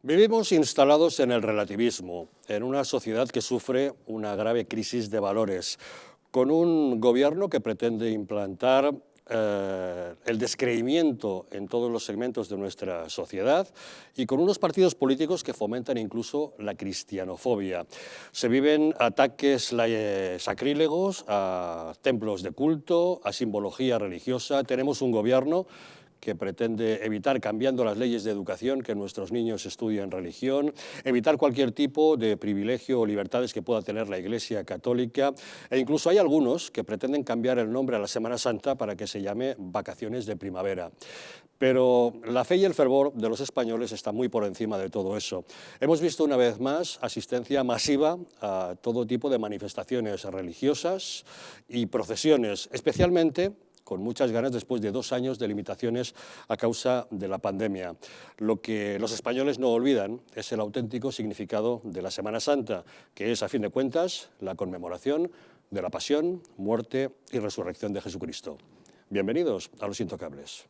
Vivimos instalados en el relativismo, en una sociedad que sufre una grave crisis de valores, con un gobierno que pretende implantar el descreimiento en todos los segmentos de nuestra sociedad y con unos partidos políticos que fomentan incluso la cristianofobia. Se viven ataques sacrílegos a templos de culto, a simbología religiosa. Tenemos un gobierno que pretende evitar, cambiando las leyes de educación, que nuestros niños estudien religión, evitar cualquier tipo de privilegio o libertades que pueda tener la Iglesia Católica, e incluso hay algunos que pretenden cambiar el nombre a la Semana Santa para que se llame Vacaciones de Primavera. Pero la fe y el fervor de los españoles están muy por encima de todo eso. Hemos visto una vez más asistencia masiva a todo tipo de manifestaciones religiosas y procesiones, especialmente con muchas ganas después de 2 años de limitaciones a causa de la pandemia. Lo que los españoles no olvidan es el auténtico significado de la Semana Santa, que es, a fin de cuentas, la conmemoración de la pasión, muerte y resurrección de Jesucristo. Bienvenidos a Los Intocables.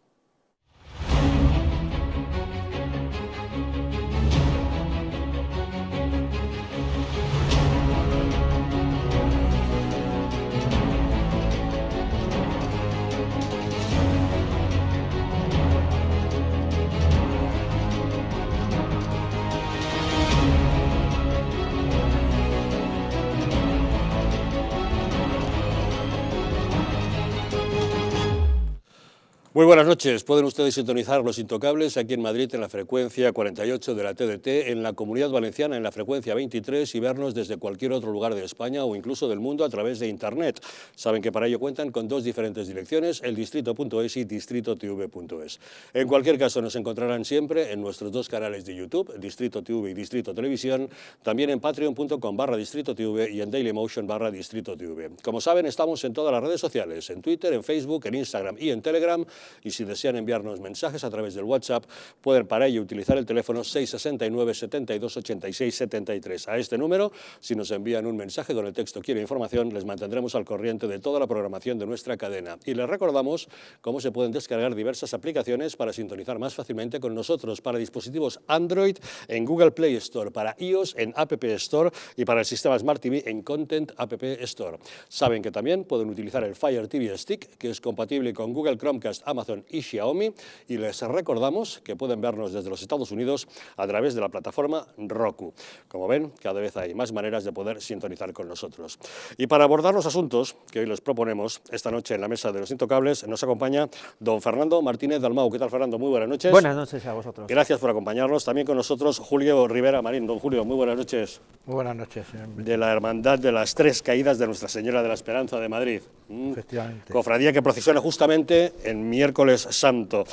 Muy buenas noches. Pueden ustedes sintonizar Los Intocables aquí en Madrid en la frecuencia 48 de la TDT, en la Comunidad Valenciana en la frecuencia 23 y vernos desde cualquier otro lugar de España o incluso del mundo a través de Internet. Saben que para ello cuentan con 2 diferentes direcciones, eldistrito.es y distritotv.es. En cualquier caso nos encontrarán siempre en nuestros 2 canales de YouTube, Distrito TV y Distrito Televisión, también en patreon.com/distritotv y en dailymotion/distritotv. Como saben, estamos en todas las redes sociales, en Twitter, en Facebook, en Instagram y en Telegram. Y si desean enviarnos mensajes a través del WhatsApp, pueden para ello utilizar el teléfono 669 72 86 73. A este número, si nos envían un mensaje con el texto "Quiero información", les mantendremos al corriente de toda la programación de nuestra cadena. Y les recordamos cómo se pueden descargar diversas aplicaciones para sintonizar más fácilmente con nosotros, para dispositivos Android en Google Play Store, para iOS en App Store y para el sistema Smart TV en Content App Store. Saben que también pueden utilizar el Fire TV Stick, que es compatible con Google Chromecast, Amazon y Xiaomi, y les recordamos que pueden vernos desde los Estados Unidos a través de la plataforma Roku. Como ven, cada vez hay más maneras de poder sintonizar con nosotros. Y para abordar los asuntos que hoy les proponemos, esta noche en la mesa de Los Intocables nos acompaña don Fernando Martínez Dalmau. ¿Qué tal, Fernando? Muy buenas noches. Buenas noches a vosotros. Gracias por acompañarnos. También con nosotros Julio Rivera Marín. Don Julio, muy buenas noches. Muy buenas noches, señor. De la Hermandad de las Tres Caídas de Nuestra Señora de la Esperanza de Madrid. Efectivamente. Cofradía que procesiona justamente en Miércoles Santo.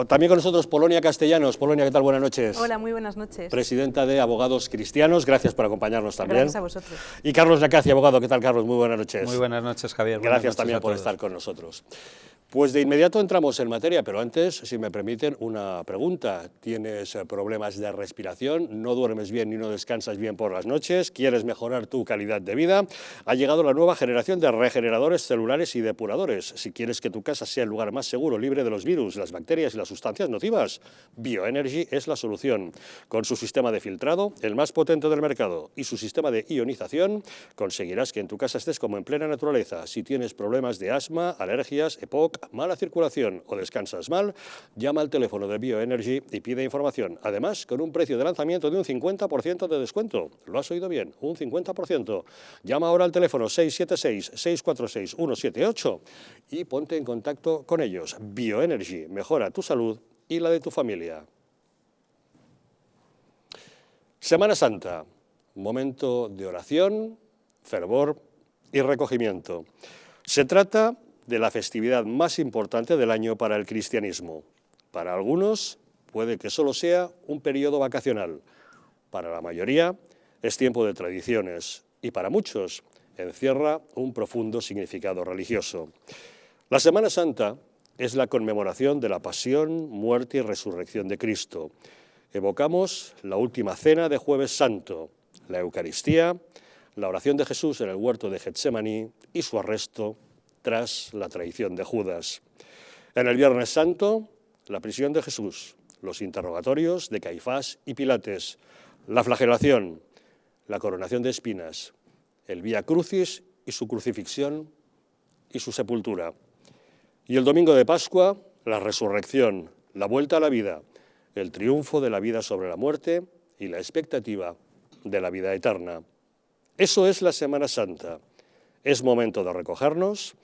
También con nosotros Polonia Castellanos. Polonia, ¿qué tal? Buenas noches. Hola, muy buenas noches. Presidenta de Abogados Cristianos, gracias por acompañarnos también. Gracias a vosotros. Y Carlos Lacaci, abogado. ¿Qué tal, Carlos? Muy buenas noches. Muy buenas noches, Javier. Gracias también por estar con nosotros. Pues de inmediato entramos en materia, pero antes, si me permiten, una pregunta. ¿Tienes problemas de respiración? ¿No duermes bien ni no descansas bien por las noches? ¿Quieres mejorar tu calidad de vida? Ha llegado la nueva generación de regeneradores celulares y depuradores. Si quieres que tu casa sea el lugar más seguro, libre de los virus, las bacterias y las sustancias nocivas, Bioenergy es la solución. Con su sistema de filtrado, el más potente del mercado, y su sistema de ionización, conseguirás que en tu casa estés como en plena naturaleza. Si tienes problemas de asma, alergias, EPOC, mala circulación o descansas mal, llama al teléfono de Bioenergy y pide información. Además, con un precio de lanzamiento de un 50% de descuento. ¿Lo has oído bien? Un 50%. Llama ahora al teléfono 676-646-178 y ponte en contacto con ellos. Bioenergy mejora tu salud y la de tu familia. Semana Santa, momento de oración, fervor y recogimiento. Se trata de la festividad más importante del año para el cristianismo. Para algunos puede que solo sea un periodo vacacional. Para la mayoría es tiempo de tradiciones y para muchos encierra un profundo significado religioso. La Semana Santa es la conmemoración de la pasión, muerte y resurrección de Cristo. Evocamos la última cena de Jueves Santo, la Eucaristía, la oración de Jesús en el huerto de Getsemaní y su arresto tras la traición de Judas. En el Viernes Santo, la prisión de Jesús, los interrogatorios de Caifás y Pilates, la flagelación, la coronación de espinas, el Vía Crucis y su crucifixión y su sepultura. Y el domingo de Pascua, la resurrección, la vuelta a la vida, el triunfo de la vida sobre la muerte y la expectativa de la vida eterna. Eso es la Semana Santa. Es momento de recogernos,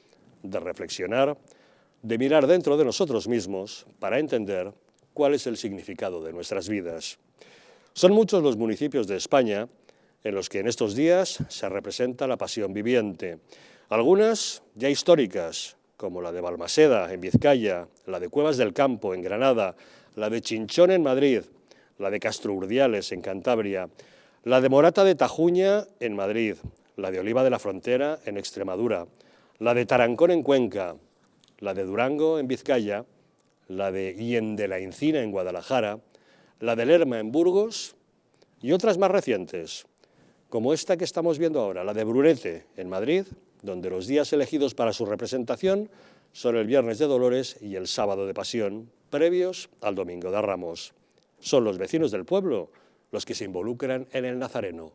de reflexionar, de mirar dentro de nosotros mismos para entender cuál es el significado de nuestras vidas. Son muchos los municipios de España en los que en estos días se representa la pasión viviente. Algunas ya históricas, como la de Balmaseda, en Vizcaya, la de Cuevas del Campo, en Granada, la de Chinchón, en Madrid, la de Castro Urdiales, en Cantabria, la de Morata de Tajuña, en Madrid, la de Oliva de la Frontera, en Extremadura, la de Tarancón, en Cuenca, la de Durango, en Vizcaya, la de Hien de la Encina, en Guadalajara, la de Lerma, en Burgos, y otras más recientes, como esta que estamos viendo ahora, la de Brunete, en Madrid, donde los días elegidos para su representación son el Viernes de Dolores y el Sábado de Pasión, previos al Domingo de Ramos. Son los vecinos del pueblo los que se involucran en el Nazareno.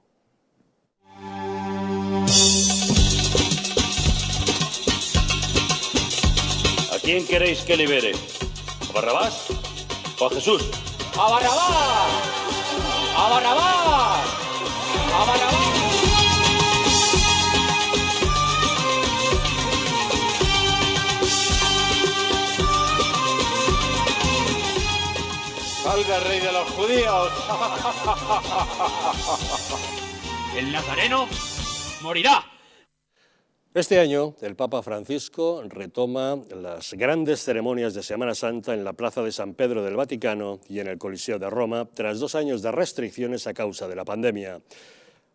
¿A quién queréis que libere? ¿A Barrabás o a Jesús? ¡A Barrabás! ¡A Barrabás! ¡A Barrabás! ¡Salga el rey de los judíos! ¡El Nazareno morirá! Este año, el Papa Francisco retoma las grandes ceremonias de Semana Santa en la Plaza de San Pedro del Vaticano y en el Coliseo de Roma, tras 2 años de restricciones a causa de la pandemia.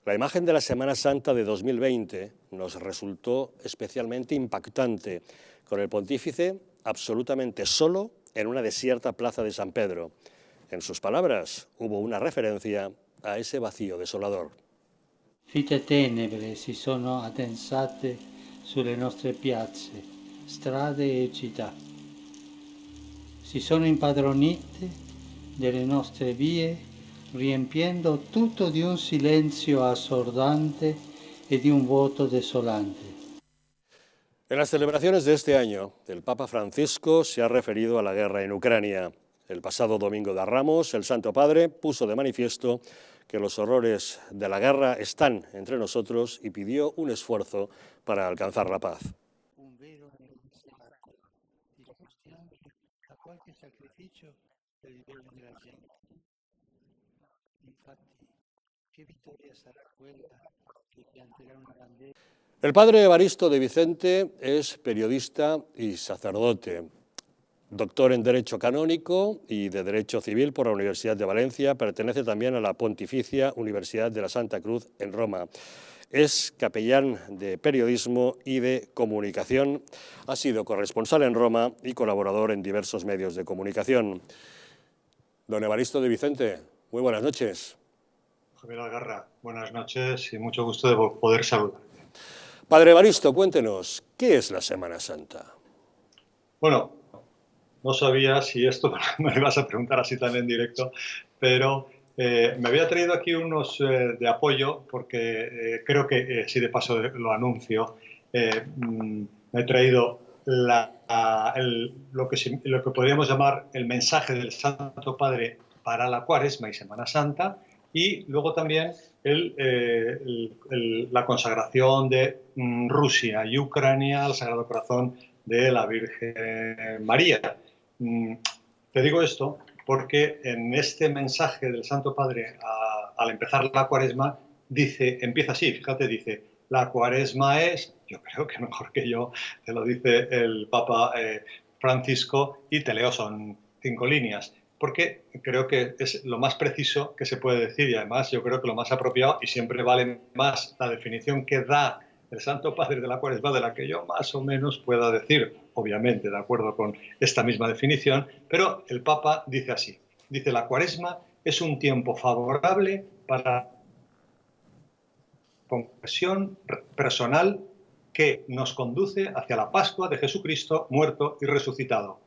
La imagen de la Semana Santa de 2020 nos resultó especialmente impactante, con el pontífice absolutamente solo en una desierta Plaza de San Pedro. En sus palabras, hubo una referencia a ese vacío desolador. Fitte tenebre si sono addensate sulle nostre piazze, strade e città. Si sono impadronite delle nostre vie, riempiendo tutto di un silenzio assordante e di un vuoto desolante. En las celebraciones de este año, el Papa Francisco se ha referido a la guerra en Ucrania. El pasado domingo de Ramos, el Santo Padre puso de manifiesto que los horrores de la guerra están entre nosotros y pidió un esfuerzo para alcanzar la paz. Un vero miracolo, dimostrando a qualche sacrificio per il bene della gente. Infatti, che vittoria sarà quella che pianterà una bandera? El padre Evaristo de Vicente es periodista y sacerdote, doctor en Derecho Canónico y de Derecho Civil por la Universidad de Valencia. Pertenece también a la Pontificia Universidad de la Santa Cruz en Roma. Es capellán de periodismo y de comunicación. Ha sido corresponsal en Roma y colaborador en diversos medios de comunicación. Don Evaristo de Vicente, muy buenas noches. Javier Algarra, buenas noches y mucho gusto de poder saludar. Padre Evaristo, cuéntenos, ¿qué es la Semana Santa? Bueno, no sabía si esto me lo ibas a preguntar así tan en directo, pero me había traído aquí unos de apoyo porque creo que, si de paso lo anuncio, me he traído lo que podríamos llamar el mensaje del Santo Padre para la Cuaresma y Semana Santa, y luego también la consagración de Rusia y Ucrania al Sagrado Corazón de la Virgen María. Te digo esto porque en este mensaje del Santo Padre al empezar la Cuaresma empieza así, fíjate, dice: la Cuaresma es, yo creo que mejor que yo te lo dice el Papa Francisco, y te leo, son 5 líneas, porque creo que es lo más preciso que se puede decir, y además yo creo que lo más apropiado, y siempre vale más la definición que da el Santo Padre de la Cuaresma de la que yo más o menos pueda decir, obviamente de acuerdo con esta misma definición, pero el Papa dice así, dice: la Cuaresma es un tiempo favorable para la conversión personal que nos conduce hacia la Pascua de Jesucristo muerto y resucitado.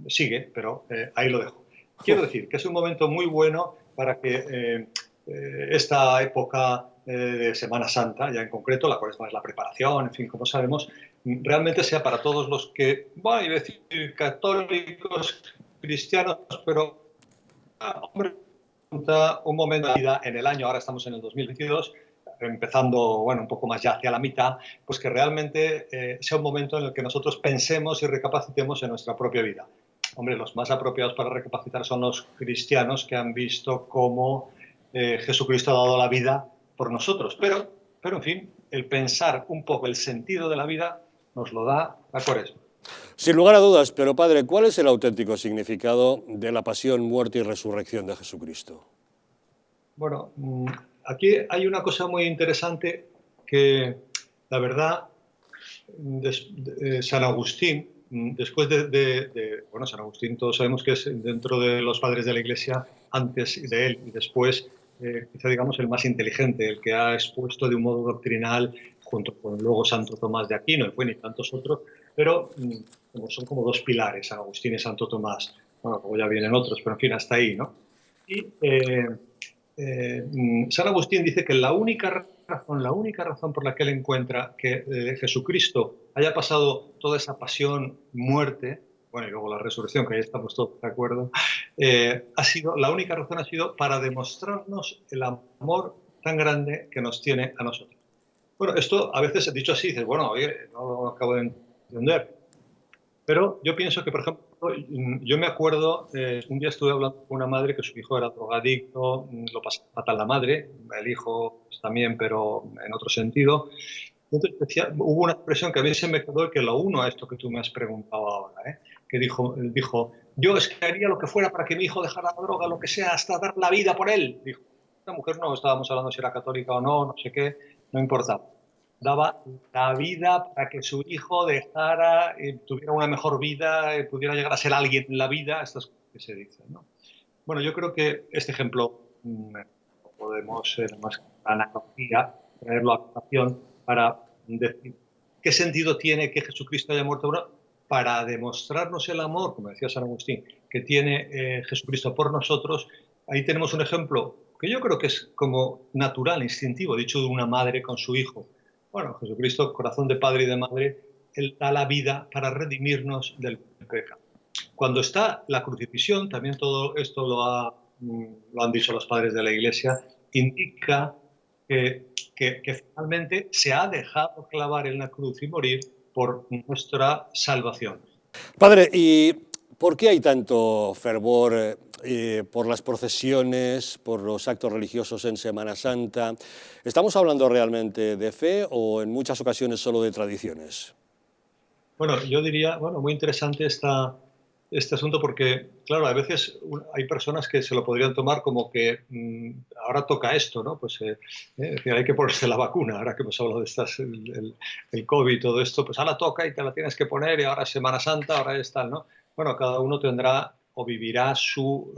Sigue, pero ahí lo dejo. Quiero decir que es un momento muy bueno para que esta época de Semana Santa, ya en concreto, la Cuaresma es la preparación, en fin, como sabemos, realmente sea para todos los que, bueno, iba a decir católicos, cristianos, pero, hombre, un momento de vida en el año, ahora estamos en el 2022, empezando, bueno, un poco más ya hacia la mitad, pues que realmente sea un momento en el que nosotros pensemos y recapacitemos en nuestra propia vida. Hombre, los más apropiados para recapacitar son los cristianos que han visto cómo Jesucristo ha dado la vida por nosotros. Pero, en fin, el pensar un poco el sentido de la vida nos lo da la Cuaresma. Sin lugar a dudas, pero padre, ¿cuál es el auténtico significado de la pasión, muerte y resurrección de Jesucristo? Bueno, aquí hay una cosa muy interesante que, la verdad, San Agustín, después bueno, San Agustín todos sabemos que es dentro de los padres de la Iglesia, antes de él y después, quizá digamos el más inteligente, el que ha expuesto de un modo doctrinal, junto con luego Santo Tomás de Aquino, y bueno, y tantos otros, pero son como dos pilares, San Agustín y Santo Tomás. Bueno, luego ya vienen otros, pero en fin, hasta ahí, ¿no? Y San Agustín dice que la única razón por la que él encuentra que Jesucristo haya pasado toda esa pasión, muerte, bueno, y luego la resurrección, que ahí estamos todos de acuerdo, la única razón ha sido para demostrarnos el amor tan grande que nos tiene a nosotros. Bueno, esto a veces dicho así, dices, bueno, oye, no lo acabo de entender. Pero yo pienso que, por ejemplo, yo me acuerdo, un día estuve hablando con una madre que su hijo era drogadicto, lo pasaba fatal la madre, el hijo pues, también, pero en otro sentido. Entonces decía, hubo una expresión que a mí se me quedó y que lo uno a esto que tú me has preguntado ahora, que dijo, yo es que haría lo que fuera para que mi hijo dejara la droga, lo que sea, hasta dar la vida por él. Dijo, esta mujer no estábamos hablando si era católica o no, no sé qué, no importaba. Daba la vida para que su hijo dejara, tuviera una mejor vida, pudiera llegar a ser alguien en la vida, estas cosas que se dicen, ¿no? Bueno, yo creo que este ejemplo podemos ser más analogía, traerlo a aplicación para decir qué sentido tiene que Jesucristo haya muerto para demostrarnos el amor, como decía San Agustín, que tiene Jesucristo por nosotros. Ahí tenemos un ejemplo que yo creo que es como natural, instintivo, dicho de una madre con su hijo. Bueno, Jesucristo, corazón de padre y de madre, Él da la vida para redimirnos del pecado. Cuando está la crucifixión, también todo esto lo han dicho los padres de la Iglesia, indica que finalmente se ha dejado clavar en la cruz y morir por nuestra salvación. Padre, ¿y por qué hay tanto fervor por las procesiones, por los actos religiosos en Semana Santa? ¿Estamos hablando realmente de fe o en muchas ocasiones solo de tradiciones? Bueno, yo diría, bueno, muy interesante este asunto porque, claro, a veces hay personas que se lo podrían tomar como que ahora toca esto, ¿no? Pues hay que ponerse la vacuna, ahora que hemos hablado de el COVID y todo esto, pues ahora toca y te la tienes que poner y ahora es Semana Santa, ahora es tal, ¿no? Bueno, cada uno tendrá o vivirá su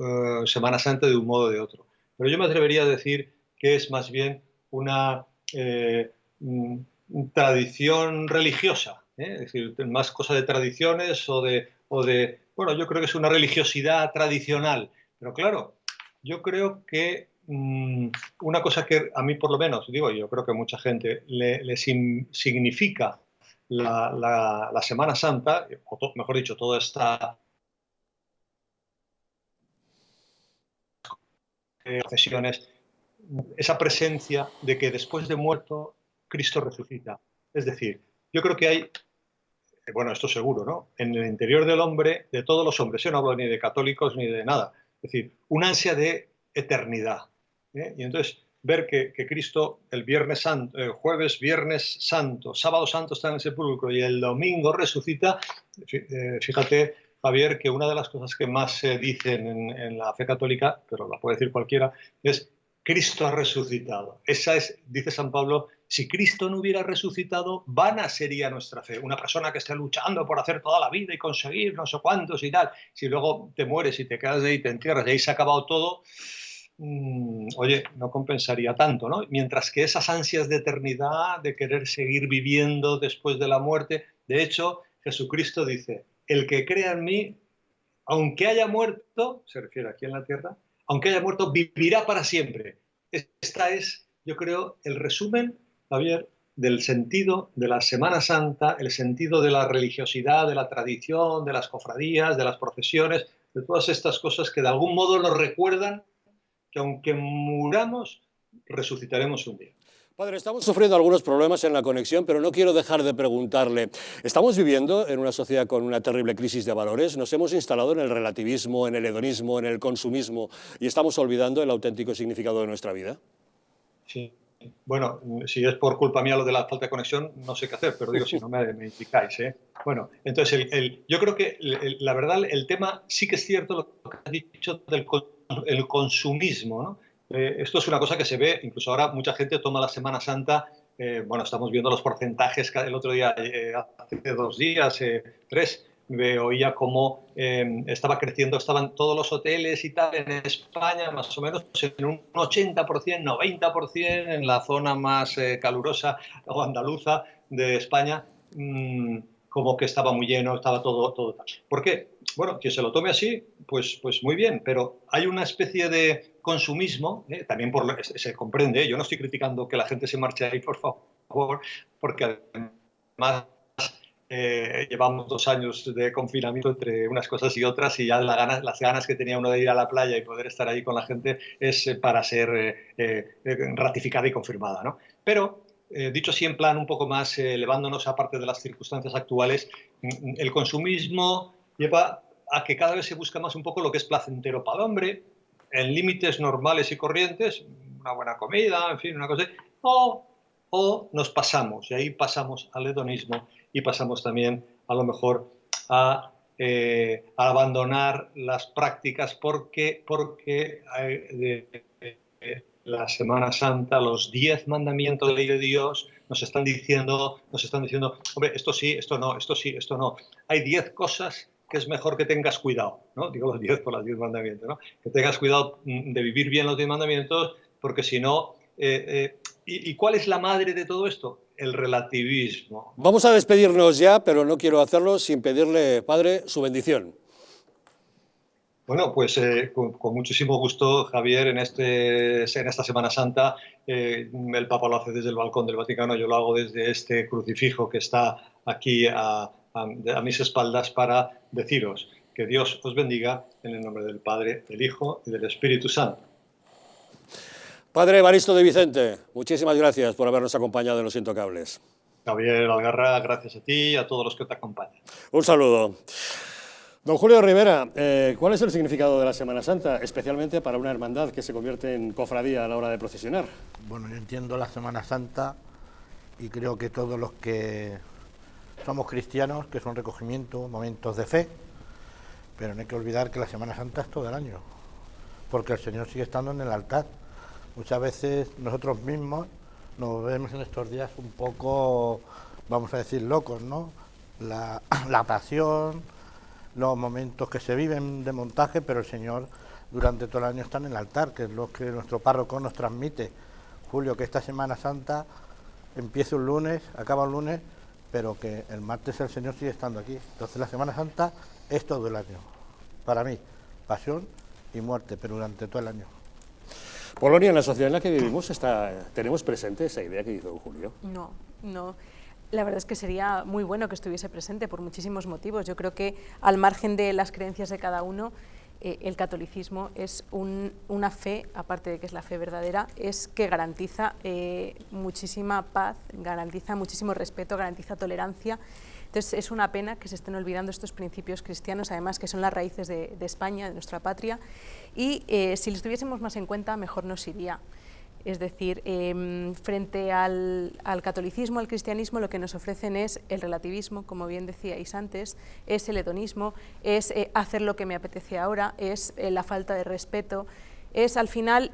Semana Santa de un modo o de otro. Pero yo me atrevería a decir que es más bien una tradición religiosa, es decir, más cosa de tradiciones o de, bueno, yo creo que es una religiosidad tradicional. Pero claro, yo creo que una cosa que a mí por lo menos, digo, yo creo que a mucha gente le significa la Semana Santa, o mejor dicho, toda esta procesiones, esa presencia de que después de muerto Cristo resucita. Es decir, yo creo que hay, bueno, esto seguro, ¿no? En el interior del hombre, de todos los hombres, yo no hablo ni de católicos ni de nada, es decir, una ansia de eternidad. Y entonces ver que Cristo el Viernes Santo, jueves, Viernes Santo, Sábado Santo está en el sepulcro y el domingo resucita, fíjate, Javier, que una de las cosas que más se dicen en la fe católica, pero la puede decir cualquiera, es Cristo ha resucitado. Esa es, dice San Pablo, si Cristo no hubiera resucitado, vana sería nuestra fe. Una persona que esté luchando por hacer toda la vida y conseguir no sé cuántos y tal, si luego te mueres y te quedas ahí y te entierras y ahí se ha acabado todo, oye, no compensaría tanto, ¿no? Mientras que esas ansias de eternidad, de querer seguir viviendo después de la muerte, de hecho, Jesucristo dice, el que crea en mí, aunque haya muerto, se refiere aquí en la tierra, aunque haya muerto, vivirá para siempre. Esta es, yo creo, el resumen, Javier, del sentido de la Semana Santa, el sentido de la religiosidad, de la tradición, de las cofradías, de las procesiones, de todas estas cosas que de algún modo nos recuerdan que aunque muramos, resucitaremos un día. Padre, estamos sufriendo algunos problemas en la conexión, pero no quiero dejar de preguntarle. ¿Estamos viviendo en una sociedad con una terrible crisis de valores? ¿Nos hemos instalado en el relativismo, en el hedonismo, en el consumismo y estamos olvidando el auténtico significado de nuestra vida? Sí. Bueno, si es por culpa mía lo de la falta de conexión, no sé qué hacer, pero digo, si no me indicáis, ¿eh? Bueno, entonces, yo creo que la verdad, el tema sí que es cierto lo que has dicho del consumismo, ¿no? Esto es una cosa que se ve, incluso ahora mucha gente toma la Semana Santa, bueno, estamos viendo los porcentajes, el otro día, hace 2 días, 3, oía cómo estaba creciendo, estaban todos los hoteles y tal en España, más o menos en un 80%, 90% en la zona más calurosa o andaluza de España, como que estaba muy lleno, estaba todo tal. ¿Por qué? Bueno, que se lo tome así, pues muy bien, pero hay una especie de consumismo, también se comprende, yo no estoy criticando que la gente se marche ahí, por favor, porque además llevamos 2 años de confinamiento entre unas cosas y otras y ya las ganas que tenía uno de ir a la playa y poder estar ahí con la gente es para ser ratificada y confirmada, ¿no? Pero, dicho así en plan un poco más elevándonos aparte de las circunstancias actuales, el consumismo lleva a que cada vez se busca más un poco lo que es placentero para el hombre, en límites normales y corrientes, una buena comida, en fin, una cosa, o nos pasamos, y ahí pasamos al hedonismo y pasamos también a lo mejor a abandonar las prácticas porque la Semana Santa, los 10 mandamientos de la ley de Dios nos están diciendo, hombre, esto sí, esto no, esto sí, esto no. Hay 10 cosas que es mejor que tengas cuidado, ¿no? Digo los 10 por los 10 mandamientos, ¿no? Que tengas cuidado de vivir bien los 10 mandamientos, porque si no... ¿Y cuál es la madre de todo esto? El relativismo. Vamos a despedirnos ya, pero no quiero hacerlo sin pedirle, Padre, su bendición. Bueno, pues con muchísimo gusto, Javier, en esta Semana Santa. El Papa lo hace desde el balcón del Vaticano, yo lo hago desde este crucifijo que está aquí a mis espaldas para deciros que Dios os bendiga en el nombre del Padre, del Hijo y del Espíritu Santo. Padre Evaristo de Vicente, muchísimas gracias por habernos acompañado en Los Intocables. Javier Algarra, gracias a ti y a todos los que te acompañan. Un saludo. Don Julio Rivera, ¿cuál es el significado de la Semana Santa, especialmente para una hermandad que se convierte en cofradía a la hora de procesionar? Bueno, yo entiendo la Semana Santa y creo que todos los que somos cristianos, que son recogimiento, momentos de fe, pero no hay que olvidar que la Semana Santa es todo el año, porque el Señor sigue estando en el altar. Muchas veces nosotros mismos nos vemos en estos días un poco, vamos a decir, locos, ¿no? La pasión, los momentos que se viven de montaje, pero el Señor durante todo el año está en el altar, que es lo que nuestro párroco nos transmite. Julio, que esta Semana Santa empiece un lunes, acaba un lunes, pero que el martes el Señor sigue estando aquí. Entonces la Semana Santa es todo el año. Para mí, pasión y muerte, pero durante todo el año. Polonia, en la sociedad en la que vivimos, ¿tenemos presente esa idea que dice don Julio? No. La verdad es que sería muy bueno que estuviese presente por muchísimos motivos. Yo creo que al margen de las creencias de cada uno, el catolicismo es una fe, aparte de que es la fe verdadera, es que garantiza muchísima paz, garantiza muchísimo respeto, garantiza tolerancia. Entonces es una pena que se estén olvidando estos principios cristianos, además que son las raíces de España, de nuestra patria, y si los tuviésemos más en cuenta, mejor nos iría. Es decir, frente al catolicismo, al cristianismo, lo que nos ofrecen es el relativismo, como bien decíais antes, es el hedonismo, es hacer lo que me apetece ahora, es la falta de respeto, es al final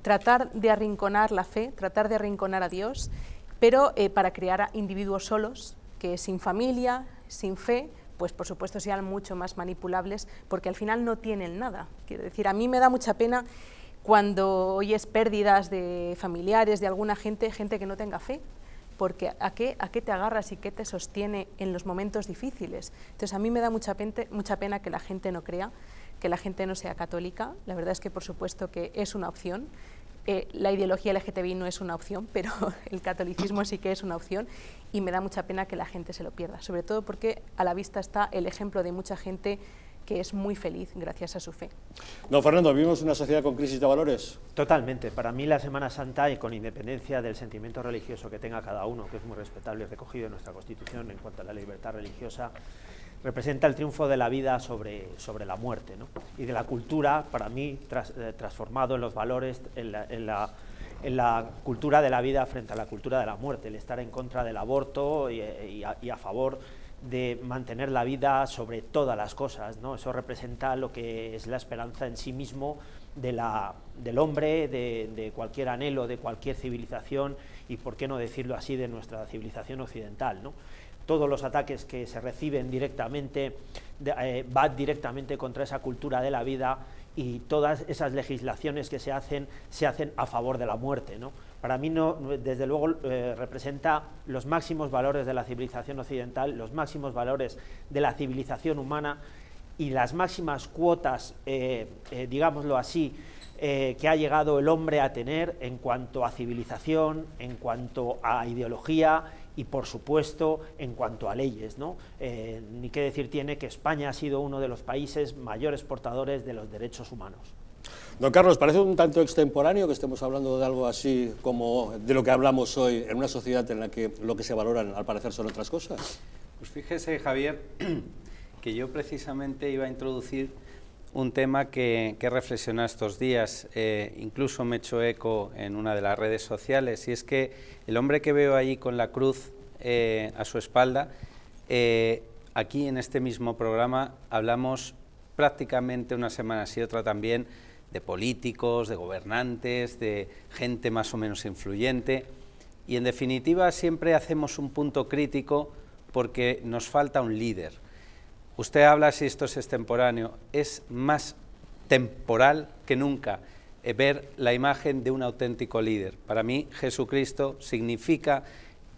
tratar de arrinconar la fe, tratar de arrinconar a Dios, pero para crear a individuos solos, que sin familia, sin fe, pues por supuesto sean mucho más manipulables, porque al final no tienen nada. Quiero decir, a mí me da mucha pena cuando oyes pérdidas de familiares, de alguna gente que no tenga fe, porque ¿a qué te agarras y qué te sostiene en los momentos difíciles? Entonces a mí me da mucha pena que la gente no crea, que la gente no sea católica. La verdad es que por supuesto que es una opción. La ideología LGTBI no es una opción, pero el catolicismo sí que es una opción, y me da mucha pena que la gente se lo pierda, sobre todo porque a la vista está el ejemplo de mucha gente que es muy feliz gracias a su fe. Don Fernando, ¿vivimos una sociedad con crisis de valores? Totalmente. Para mí la Semana Santa, y con independencia del sentimiento religioso que tenga cada uno, que es muy respetable y recogido en nuestra Constitución en cuanto a la libertad religiosa, representa el triunfo de la vida sobre la muerte, ¿no? Y de la cultura, para mí, transformado en los valores, en la cultura de la vida frente a la cultura de la muerte, el estar en contra del aborto y a favor de mantener la vida sobre todas las cosas, ¿no? Eso representa lo que es la esperanza en sí mismo del hombre, de cualquier anhelo, de cualquier civilización, y por qué no decirlo así, de nuestra civilización occidental, ¿no? Todos los ataques que se reciben directamente van directamente contra esa cultura de la vida, y todas esas legislaciones que se hacen a favor de la muerte, ¿no? Para mí, desde luego, representa los máximos valores de la civilización occidental, los máximos valores de la civilización humana y las máximas cuotas, digámoslo así, que ha llegado el hombre a tener en cuanto a civilización, en cuanto a ideología y, por supuesto, en cuanto a leyes, ¿no? Ni qué decir tiene que España ha sido uno de los países mayores portadores de los derechos humanos. Don Carlos, parece un tanto extemporáneo que estemos hablando de algo así como de lo que hablamos hoy en una sociedad en la que lo que se valoran, al parecer, son otras cosas. Pues fíjese, Javier, que yo precisamente iba a introducir un tema que he reflexionado estos días, incluso me he hecho eco en una de las redes sociales, y es que el hombre que veo ahí con la cruz a su espalda, aquí en este mismo programa hablamos prácticamente una semana sí, otra también, de políticos, de gobernantes, de gente más o menos influyente, y en definitiva siempre hacemos un punto crítico porque nos falta un líder. Usted habla si esto es extemporáneo, es más temporal que nunca ver la imagen de un auténtico líder. Para mí Jesucristo significa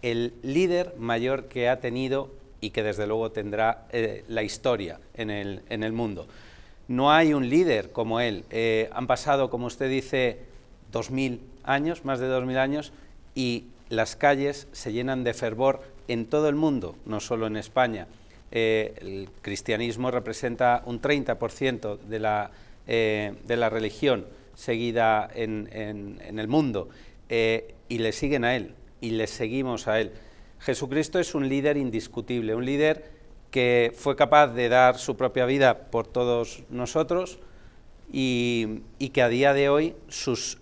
el líder mayor que ha tenido y que desde luego tendrá la historia en el mundo. No hay un líder como él. Han pasado, como usted dice, 2000 años, más de 2000 años, y las calles se llenan de fervor en todo el mundo, no solo en España. El cristianismo representa un 30% de la religión seguida en el mundo, y le siguen a él, y le seguimos a él. Jesucristo es un líder indiscutible, un líder que fue capaz de dar su propia vida por todos nosotros, y que a día de hoy sus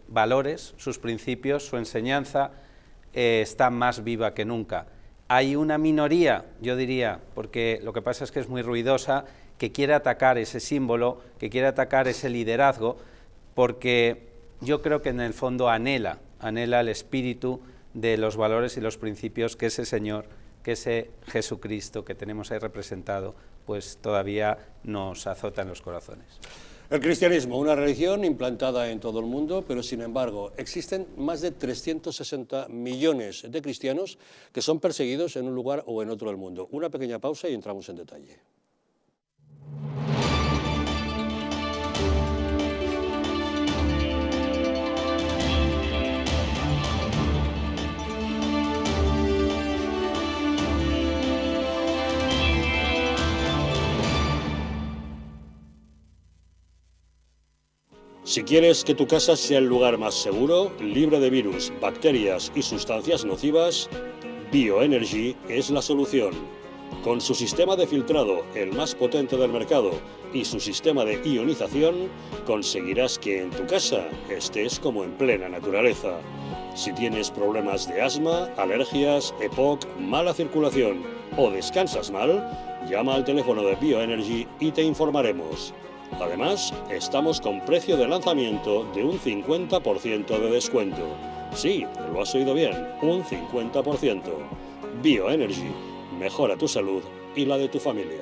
valores, sus principios, su enseñanza está más viva que nunca. Hay una minoría, yo diría, porque lo que pasa es que es muy ruidosa, que quiere atacar ese símbolo, que quiere atacar ese liderazgo, porque yo creo que en el fondo anhela el espíritu de los valores y los principios que ese Señor, que ese Jesucristo que tenemos ahí representado, pues todavía nos azota en los corazones. El cristianismo, una religión implantada en todo el mundo, pero sin embargo existen más de 360 millones de cristianos que son perseguidos en un lugar o en otro del mundo. Una pequeña pausa y entramos en detalle. Si quieres que tu casa sea el lugar más seguro, libre de virus, bacterias y sustancias nocivas, Bioenergy es la solución. Con su sistema de filtrado, el más potente del mercado, y su sistema de ionización, conseguirás que en tu casa estés como en plena naturaleza. Si tienes problemas de asma, alergias, EPOC, mala circulación o descansas mal, llama al teléfono de Bioenergy y te informaremos. Además, estamos con precio de lanzamiento de un 50% de descuento. Sí, lo has oído bien, un 50%. Bioenergy, mejora tu salud y la de tu familia.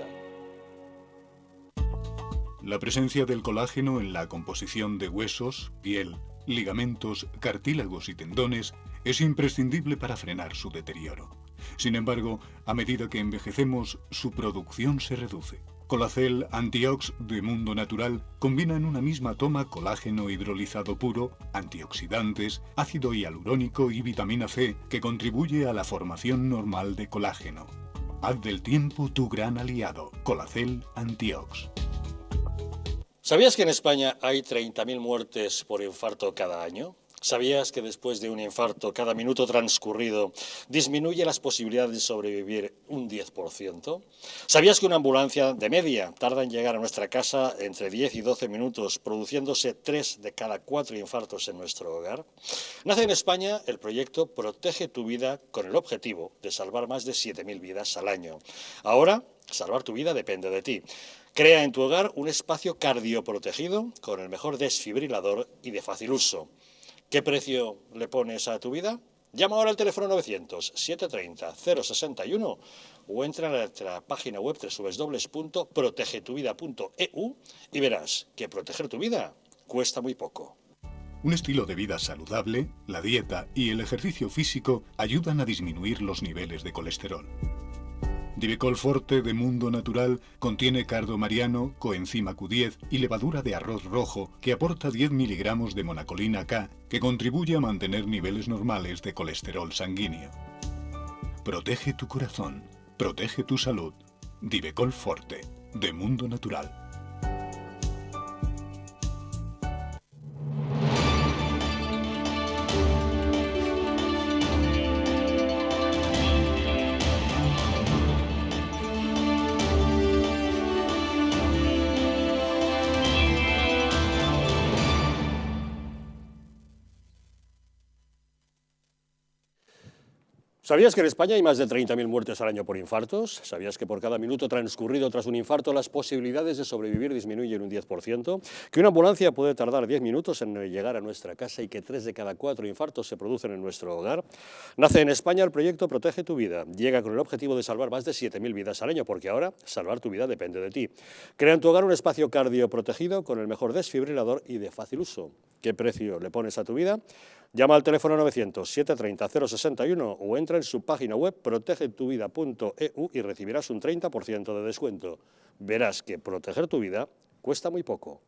La presencia del colágeno en la composición de huesos, piel, ligamentos, cartílagos y tendones es imprescindible para frenar su deterioro. Sin embargo, a medida que envejecemos, su producción se reduce. Colacel Antiox de Mundo Natural combina en una misma toma colágeno hidrolizado puro, antioxidantes, ácido hialurónico y vitamina C que contribuye a la formación normal de colágeno. Haz del tiempo tu gran aliado. Colacel Antiox. ¿Sabías que en España hay 30.000 muertes por infarto cada año? ¿Sabías que después de un infarto, cada minuto transcurrido disminuye las posibilidades de sobrevivir un 10%? ¿Sabías que una ambulancia de media tarda en llegar a nuestra casa entre 10 y 12 minutos, produciéndose 3 de cada 4 infartos en nuestro hogar? Nace en España el proyecto Protege tu vida con el objetivo de salvar más de 7.000 vidas al año. Ahora, salvar tu vida depende de ti. Crea en tu hogar un espacio cardioprotegido con el mejor desfibrilador y de fácil uso. ¿Qué precio le pones a tu vida? Llama ahora al teléfono 900-730-061 o entra a nuestra página web www.protegetuvida.eu y verás que proteger tu vida cuesta muy poco. Un estilo de vida saludable, la dieta y el ejercicio físico ayudan a disminuir los niveles de colesterol. Divecol Forte de Mundo Natural contiene cardo mariano, coenzima Q10 y levadura de arroz rojo que aporta 10 miligramos de monacolina K que contribuye a mantener niveles normales de colesterol sanguíneo. Protege tu corazón, protege tu salud. Divecol Forte de Mundo Natural. ¿Sabías que en España hay más de 30.000 muertes al año por infartos? ¿Sabías que por cada minuto transcurrido tras un infarto las posibilidades de sobrevivir disminuyen un 10%? ¿Que una ambulancia puede tardar 10 minutos en llegar a nuestra casa y que 3 de cada 4 infartos se producen en nuestro hogar? Nace en España el proyecto Protege tu vida. Llega con el objetivo de salvar más de 7.000 vidas al año, porque ahora salvar tu vida depende de ti. Crea en tu hogar un espacio cardioprotegido con el mejor desfibrilador y de fácil uso. ¿Qué precio le pones a tu vida? Llama al teléfono 900-730-061 o entra en su página web protegetuvida.eu y recibirás un 30% de descuento. Verás que proteger tu vida cuesta muy poco.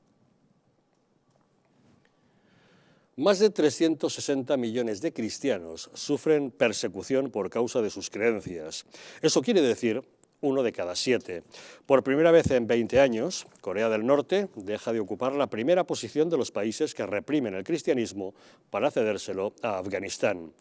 Más de 360 millones de cristianos sufren persecución por causa de sus creencias. Eso quiere decir 1 de cada 7. Por primera vez en 20 años, Corea del Norte deja de ocupar la primera posición de los países que reprimen el cristianismo para cedérselo a Afganistán.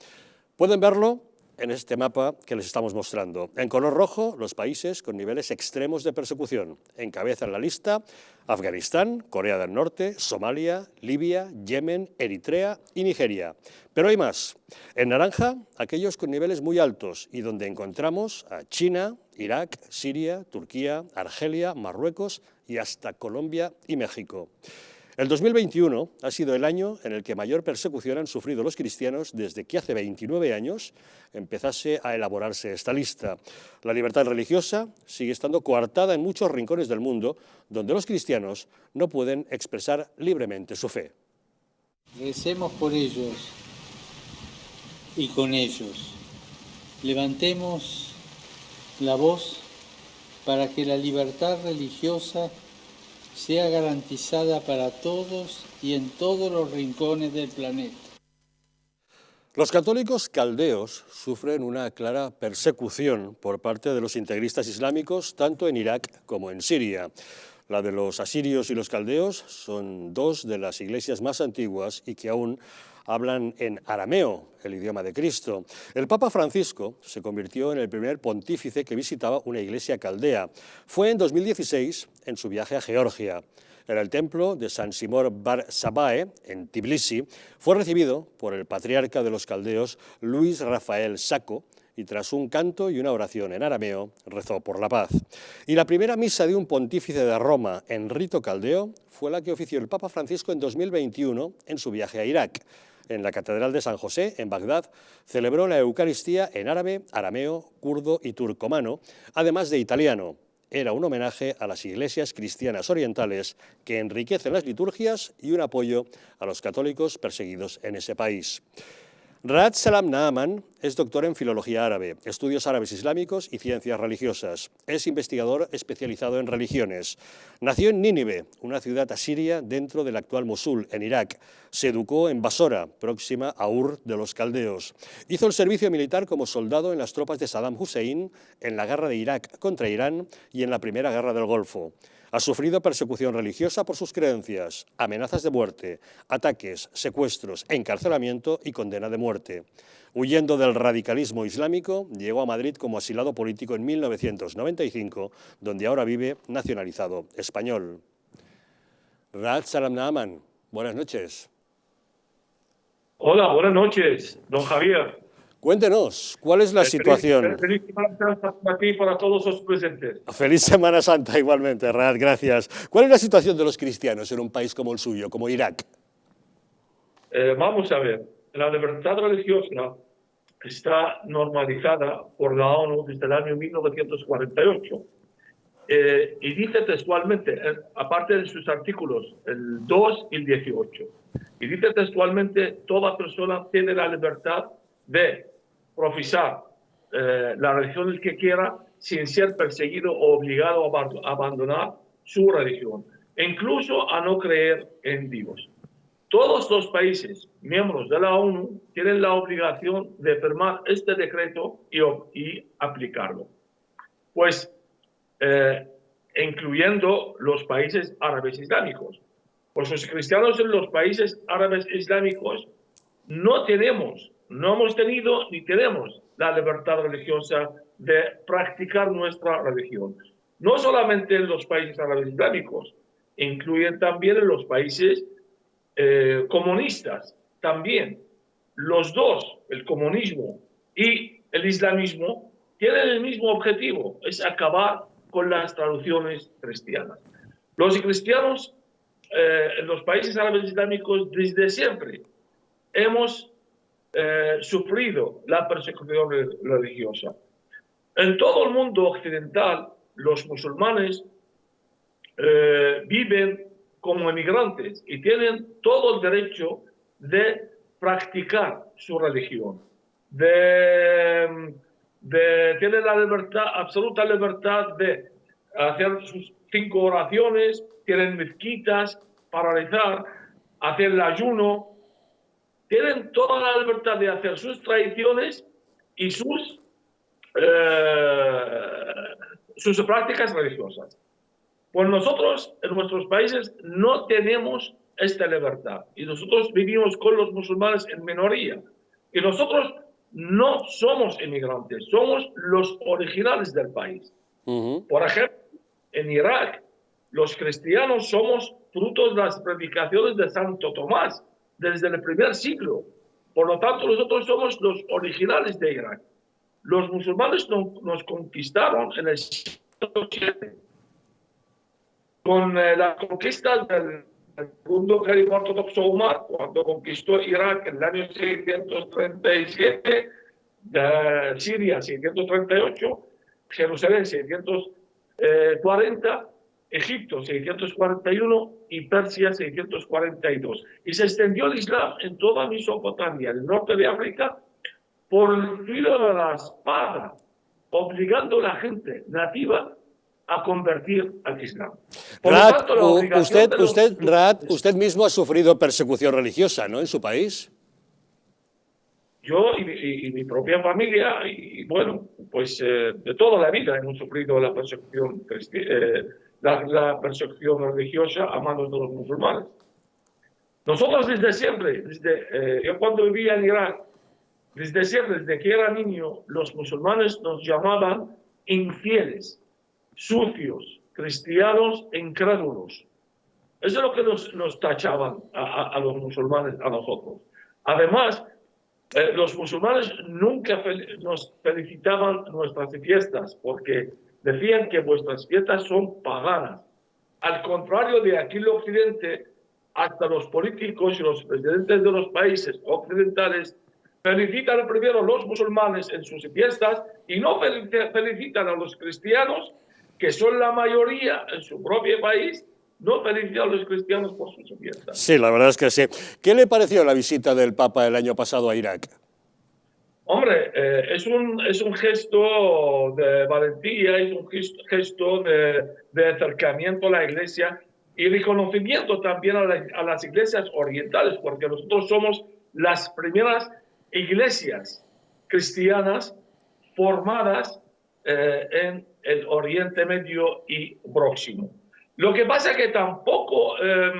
Pueden verlo en este mapa que les estamos mostrando. En color rojo, los países con niveles extremos de persecución. Encabezan la lista Afganistán, Corea del Norte, Somalia, Libia, Yemen, Eritrea y Nigeria. Pero hay más. En naranja, aquellos con niveles muy altos y donde encontramos a China, Irak, Siria, Turquía, Argelia, Marruecos y hasta Colombia y México. El 2021 ha sido el año en el que mayor persecución han sufrido los cristianos desde que hace 29 años empezase a elaborarse esta lista. La libertad religiosa sigue estando coartada en muchos rincones del mundo donde los cristianos no pueden expresar libremente su fe. Recemos por ellos y con ellos. Levantemos la voz para que la libertad religiosa sea garantizada para todos y en todos los rincones del planeta. Los católicos caldeos sufren una clara persecución por parte de los integristas islámicos, tanto en Irak como en Siria. La de los asirios y los caldeos son 2 de las iglesias más antiguas y que aún hablan en arameo, el idioma de Cristo. El Papa Francisco se convirtió en el primer pontífice que visitaba una iglesia caldea. Fue en 2016 en su viaje a Georgia. En el templo de San Simón Bar Sabae, en Tbilisi, fue recibido por el patriarca de los caldeos, Luis Rafael Sacco, y tras un canto y una oración en arameo, rezó por la paz. Y la primera misa de un pontífice de Roma en rito caldeo fue la que ofició el Papa Francisco en 2021 en su viaje a Irak. En la Catedral de San José, en Bagdad, celebró la Eucaristía en árabe, arameo, kurdo y turcomano, además de italiano. Era un homenaje a las iglesias cristianas orientales que enriquecen las liturgias y un apoyo a los católicos perseguidos en ese país. Raad Salam Naaman es doctor en Filología Árabe, Estudios Árabes Islámicos y Ciencias Religiosas. Es investigador especializado en religiones. Nació en Nínive, una ciudad asiria dentro del actual Mosul, en Irak. Se educó en Basora, próxima a Ur de los caldeos. Hizo el servicio militar como soldado en las tropas de Saddam Hussein, en la guerra de Irak contra Irán y en la Primera Guerra del Golfo. Ha sufrido persecución religiosa por sus creencias, amenazas de muerte, ataques, secuestros, encarcelamiento y condena de muerte. Huyendo del radicalismo islámico, llegó a Madrid como asilado político en 1995, donde ahora vive nacionalizado español. Raad Salam Naaman, buenas noches. Hola, buenas noches, don Javier. Cuéntenos, ¿cuál es la situación? Feliz Semana Santa para ti y para todos los presentes. Feliz Semana Santa igualmente, Raad, gracias. ¿Cuál es la situación de los cristianos en un país como el suyo, como Irak? Vamos a ver, la libertad religiosa está normalizada por la ONU desde el año 1948. Y dice textualmente, aparte de sus artículos, el 2 y el 18, y dice textualmente, toda persona tiene la libertad de profesar la religión que quiera sin ser perseguido o obligado a abandonar su religión, e incluso a no creer en Dios. Todos los países miembros de la ONU tienen la obligación de firmar este decreto y aplicarlo. Pues, incluyendo los países árabes islámicos. Pues los cristianos en los países árabes islámicos no hemos tenido ni tenemos la libertad religiosa de practicar nuestra religión. No solamente en los países árabes islámicos, incluyen también en los países comunistas. También los dos, el comunismo y el islamismo, tienen el mismo objetivo, es acabar con las traducciones cristianas. Los cristianos en los países árabes islámicos desde siempre hemos sufrido la persecución religiosa. En todo el mundo occidental, los musulmanes viven como emigrantes y tienen todo el derecho de practicar su religión, tienen la libertad, absoluta libertad de hacer sus 5 oraciones, tienen mezquitas para rezar, hacer el ayuno, tienen toda la libertad de hacer sus tradiciones y sus prácticas religiosas. Pues nosotros en nuestros países no tenemos esta libertad y nosotros vivimos con los musulmanes en minoría y nosotros no somos inmigrantes, somos los originales del país. Por ejemplo, en Irak, los cristianos somos frutos de las predicaciones de Santo Tomás desde el primer siglo. Por lo tanto, nosotros somos los originales de Irak. Los musulmanes nos conquistaron en el siglo VII. Con las conquistas del segundo califa ortodoxo Umar, cuando conquistó Irak en el año 637, Siria 638, Jerusalén 640, Egipto 641 y Persia 642. Y se extendió el Islam en toda Mesopotamia, el norte de África, por el filo de la espada, obligando a la gente nativa a convertir al Islam. Raad, usted mismo ha sufrido persecución religiosa, ¿no?, en su país. Yo y mi propia familia, y bueno, pues de toda la vida hemos sufrido la persecución religiosa a manos de los musulmanes. Nosotros desde siempre, yo cuando vivía en Irak, desde siempre, desde que era niño, los musulmanes nos llamaban infieles, sucios, cristianos e incrédulos. Eso es lo que nos tachaban a los musulmanes, a nosotros. Además, los musulmanes nunca nos felicitaban nuestras fiestas porque decían que vuestras fiestas son paganas. Al contrario de aquí en el Occidente, hasta los políticos y los presidentes de los países occidentales felicitan primero a los musulmanes en sus fiestas y no felicitan a los cristianos, que son la mayoría en su propio país, no felicitan a los cristianos por sus fiestas. Sí, la verdad es que sí. ¿Qué le pareció la visita del Papa el año pasado a Irak? Hombre, es un gesto de valentía, es un gesto de acercamiento a la Iglesia y reconocimiento también a las iglesias orientales, porque nosotros somos las primeras iglesias cristianas formadas en el Oriente Medio y Próximo. Lo que pasa es que tampoco, es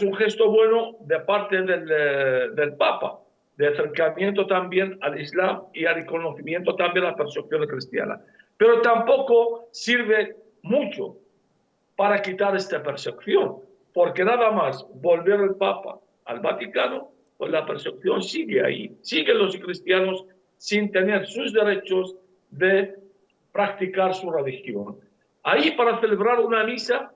un gesto bueno de parte del Papa, de acercamiento también al Islam y al reconocimiento también a la persecución cristiana. Pero tampoco sirve mucho para quitar esta persecución, porque nada más volver el Papa al Vaticano, pues la persecución sigue ahí. Siguen los cristianos sin tener sus derechos de practicar su religión. Ahí, para celebrar una misa,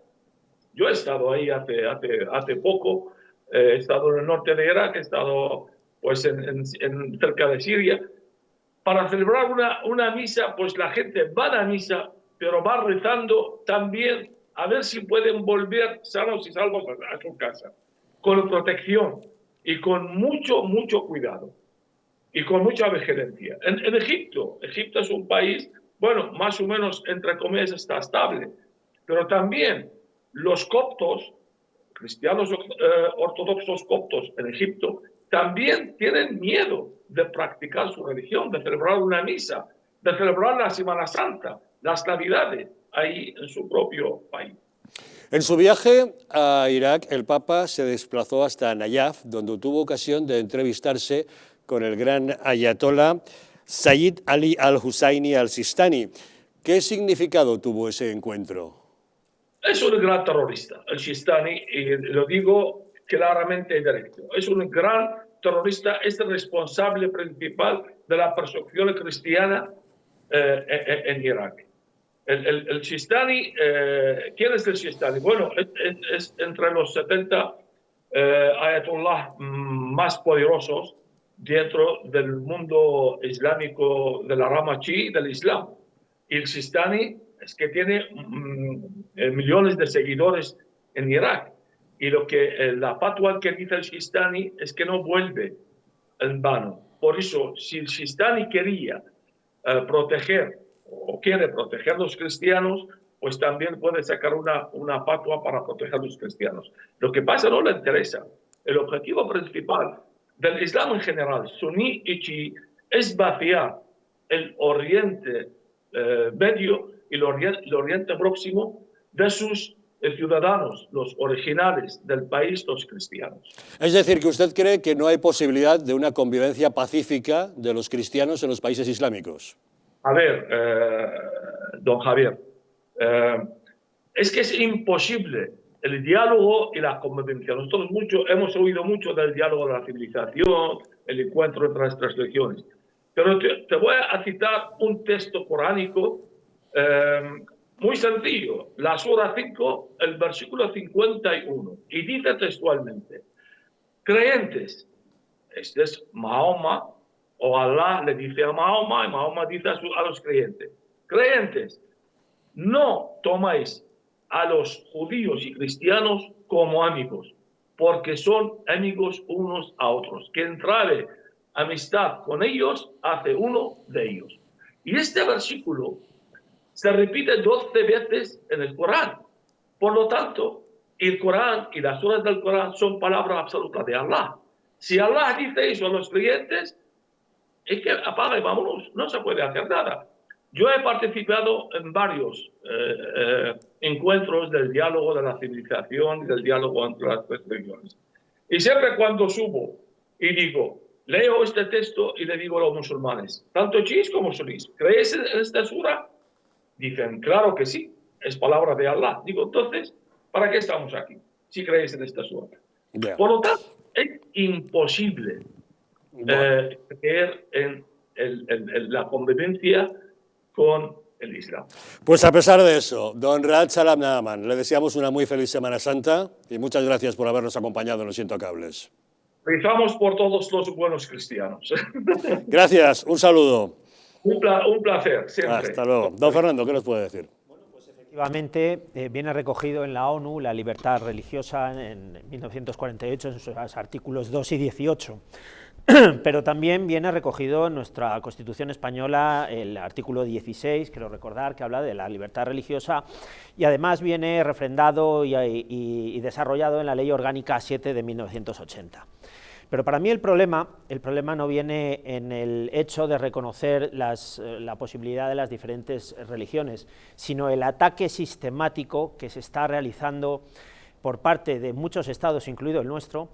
yo he estado ahí hace poco, he estado en el norte de Irak, he estado pues cerca de Siria. Para celebrar una misa, pues la gente va a la misa, pero va rezando también a ver si pueden volver sanos y salvos a su casa, con protección y con mucho cuidado y con mucha vigilancia. En Egipto es un país, bueno, más o menos, entre comillas, está estable, pero también los coptos, cristianos ortodoxos coptos en Egipto, también tienen miedo de practicar su religión, de celebrar una misa, de celebrar la Semana Santa, las Navidades, ahí en su propio país. En su viaje a Irak, el Papa se desplazó hasta Nayaf, donde tuvo ocasión de entrevistarse con el gran ayatolá Sayyid Ali al-Husayni al-Sistani. ¿Qué significado tuvo ese encuentro? Es un gran terrorista, el Sistani, y lo digo claramente y directo. Es un gran terrorista, es el responsable principal de la persecución cristiana en Irak. El Sistani, ¿quién es el Sistani? Bueno, es entre los 70 ayatollah más poderosos dentro del mundo islámico, de la rama chií del Islam. Y el Sistani es que tiene millones de seguidores en Irak. Y la fatwa que dice el Sistani es que no vuelve en vano. Por eso, si el Sistani quería proteger o quiere proteger a los cristianos, pues también puede sacar una fatwa para proteger a los cristianos. Lo que pasa no le interesa. El objetivo principal del Islam en general, suní y chií, es vaciar el Oriente Medio y el Oriente Próximo de sus ciudadanos, los originales del país, los cristianos. Es decir, que usted cree que no hay posibilidad de una convivencia pacífica de los cristianos en los países islámicos. A ver, don Javier, es que es imposible el diálogo y la convivencia. Nosotros hemos oído mucho del diálogo de la civilización, el encuentro entre las tres religiones. Pero te voy a citar un texto coránico muy sencillo, la Sura 5, el versículo 51, y dice textualmente: creyentes, este es Mahoma, o Allah le dice a Mahoma, y Mahoma dice a los creyentes: creyentes, no tomáis a los judíos y cristianos como amigos, porque son amigos unos a otros. Quien trae amistad con ellos hace uno de ellos. Y este versículo se repite 12 veces en el Corán. Por lo tanto, el Corán y las suras del Corán son palabras absolutas de Allah. Si Allah dice eso a los creyentes, es que apaga y vámonos, no se puede hacer nada. Yo he participado en varios encuentros del diálogo de la civilización y del diálogo entre las tres religiones. Y siempre cuando subo y digo, leo este texto y le digo a los musulmanes, tanto chiíes como sunís, ¿creéis en esta sura? Dicen, claro que sí, es palabra de Allah. Digo, entonces, ¿para qué estamos aquí si creéis en esta sura? Yeah. Por lo tanto, es imposible creer en la convivencia con el Islam. Pues a pesar de eso, don Raad Salam Naaman, le deseamos una muy feliz Semana Santa y muchas gracias por habernos acompañado en Los Intocables. Rezamos por todos los buenos cristianos. Gracias, un saludo. Un placer, siempre. Hasta luego. Don Fernando, ¿qué nos puede decir? Efectivamente, viene recogido en la ONU la libertad religiosa en 1948, en sus artículos 2 y 18. pero también viene recogido en nuestra Constitución española el artículo 16, quiero recordar, que habla de la libertad religiosa, y además viene refrendado y desarrollado en la Ley Orgánica 7 de 1980. Pero para mí el problema no viene en el hecho de reconocer la posibilidad de las diferentes religiones, sino el ataque sistemático que se está realizando por parte de muchos estados, incluido el nuestro,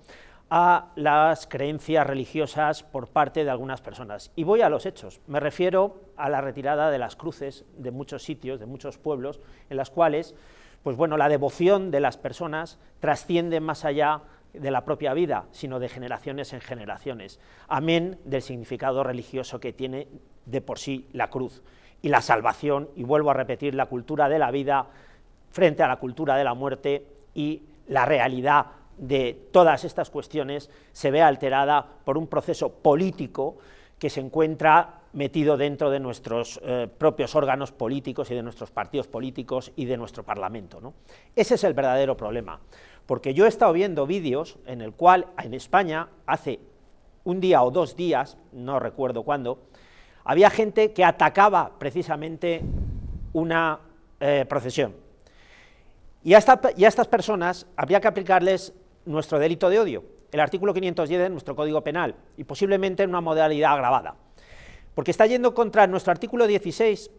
a las creencias religiosas por parte de algunas personas. Y voy a los hechos, me refiero a la retirada de las cruces de muchos sitios, de muchos pueblos, en las cuales, pues bueno, la devoción de las personas trasciende más allá de la propia vida, sino de generaciones en generaciones, amén del significado religioso que tiene de por sí la cruz y la salvación, y vuelvo a repetir, la cultura de la vida frente a la cultura de la muerte, y la realidad de todas estas cuestiones se ve alterada por un proceso político que se encuentra metido dentro de nuestros propios órganos políticos y de nuestros partidos políticos y de nuestro Parlamento, ¿no? Ese es el verdadero problema, porque yo he estado viendo vídeos en el cual en España, hace un día o 2 días, no recuerdo cuándo, había gente que atacaba precisamente una procesión. Y a estas personas habría que aplicarles nuestro delito de odio, el artículo 510 de nuestro Código Penal, y posiblemente en una modalidad agravada, porque está yendo contra nuestro artículo 16,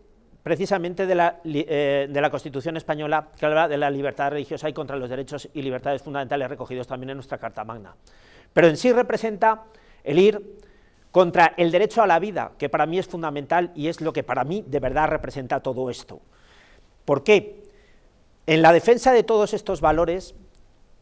precisamente de la Constitución española, que habla de la libertad religiosa y contra los derechos y libertades fundamentales recogidos también en nuestra Carta Magna. Pero en sí representa el ir contra el derecho a la vida, que para mí es fundamental y es lo que para mí de verdad representa todo esto. ¿Por qué? En la defensa de todos estos valores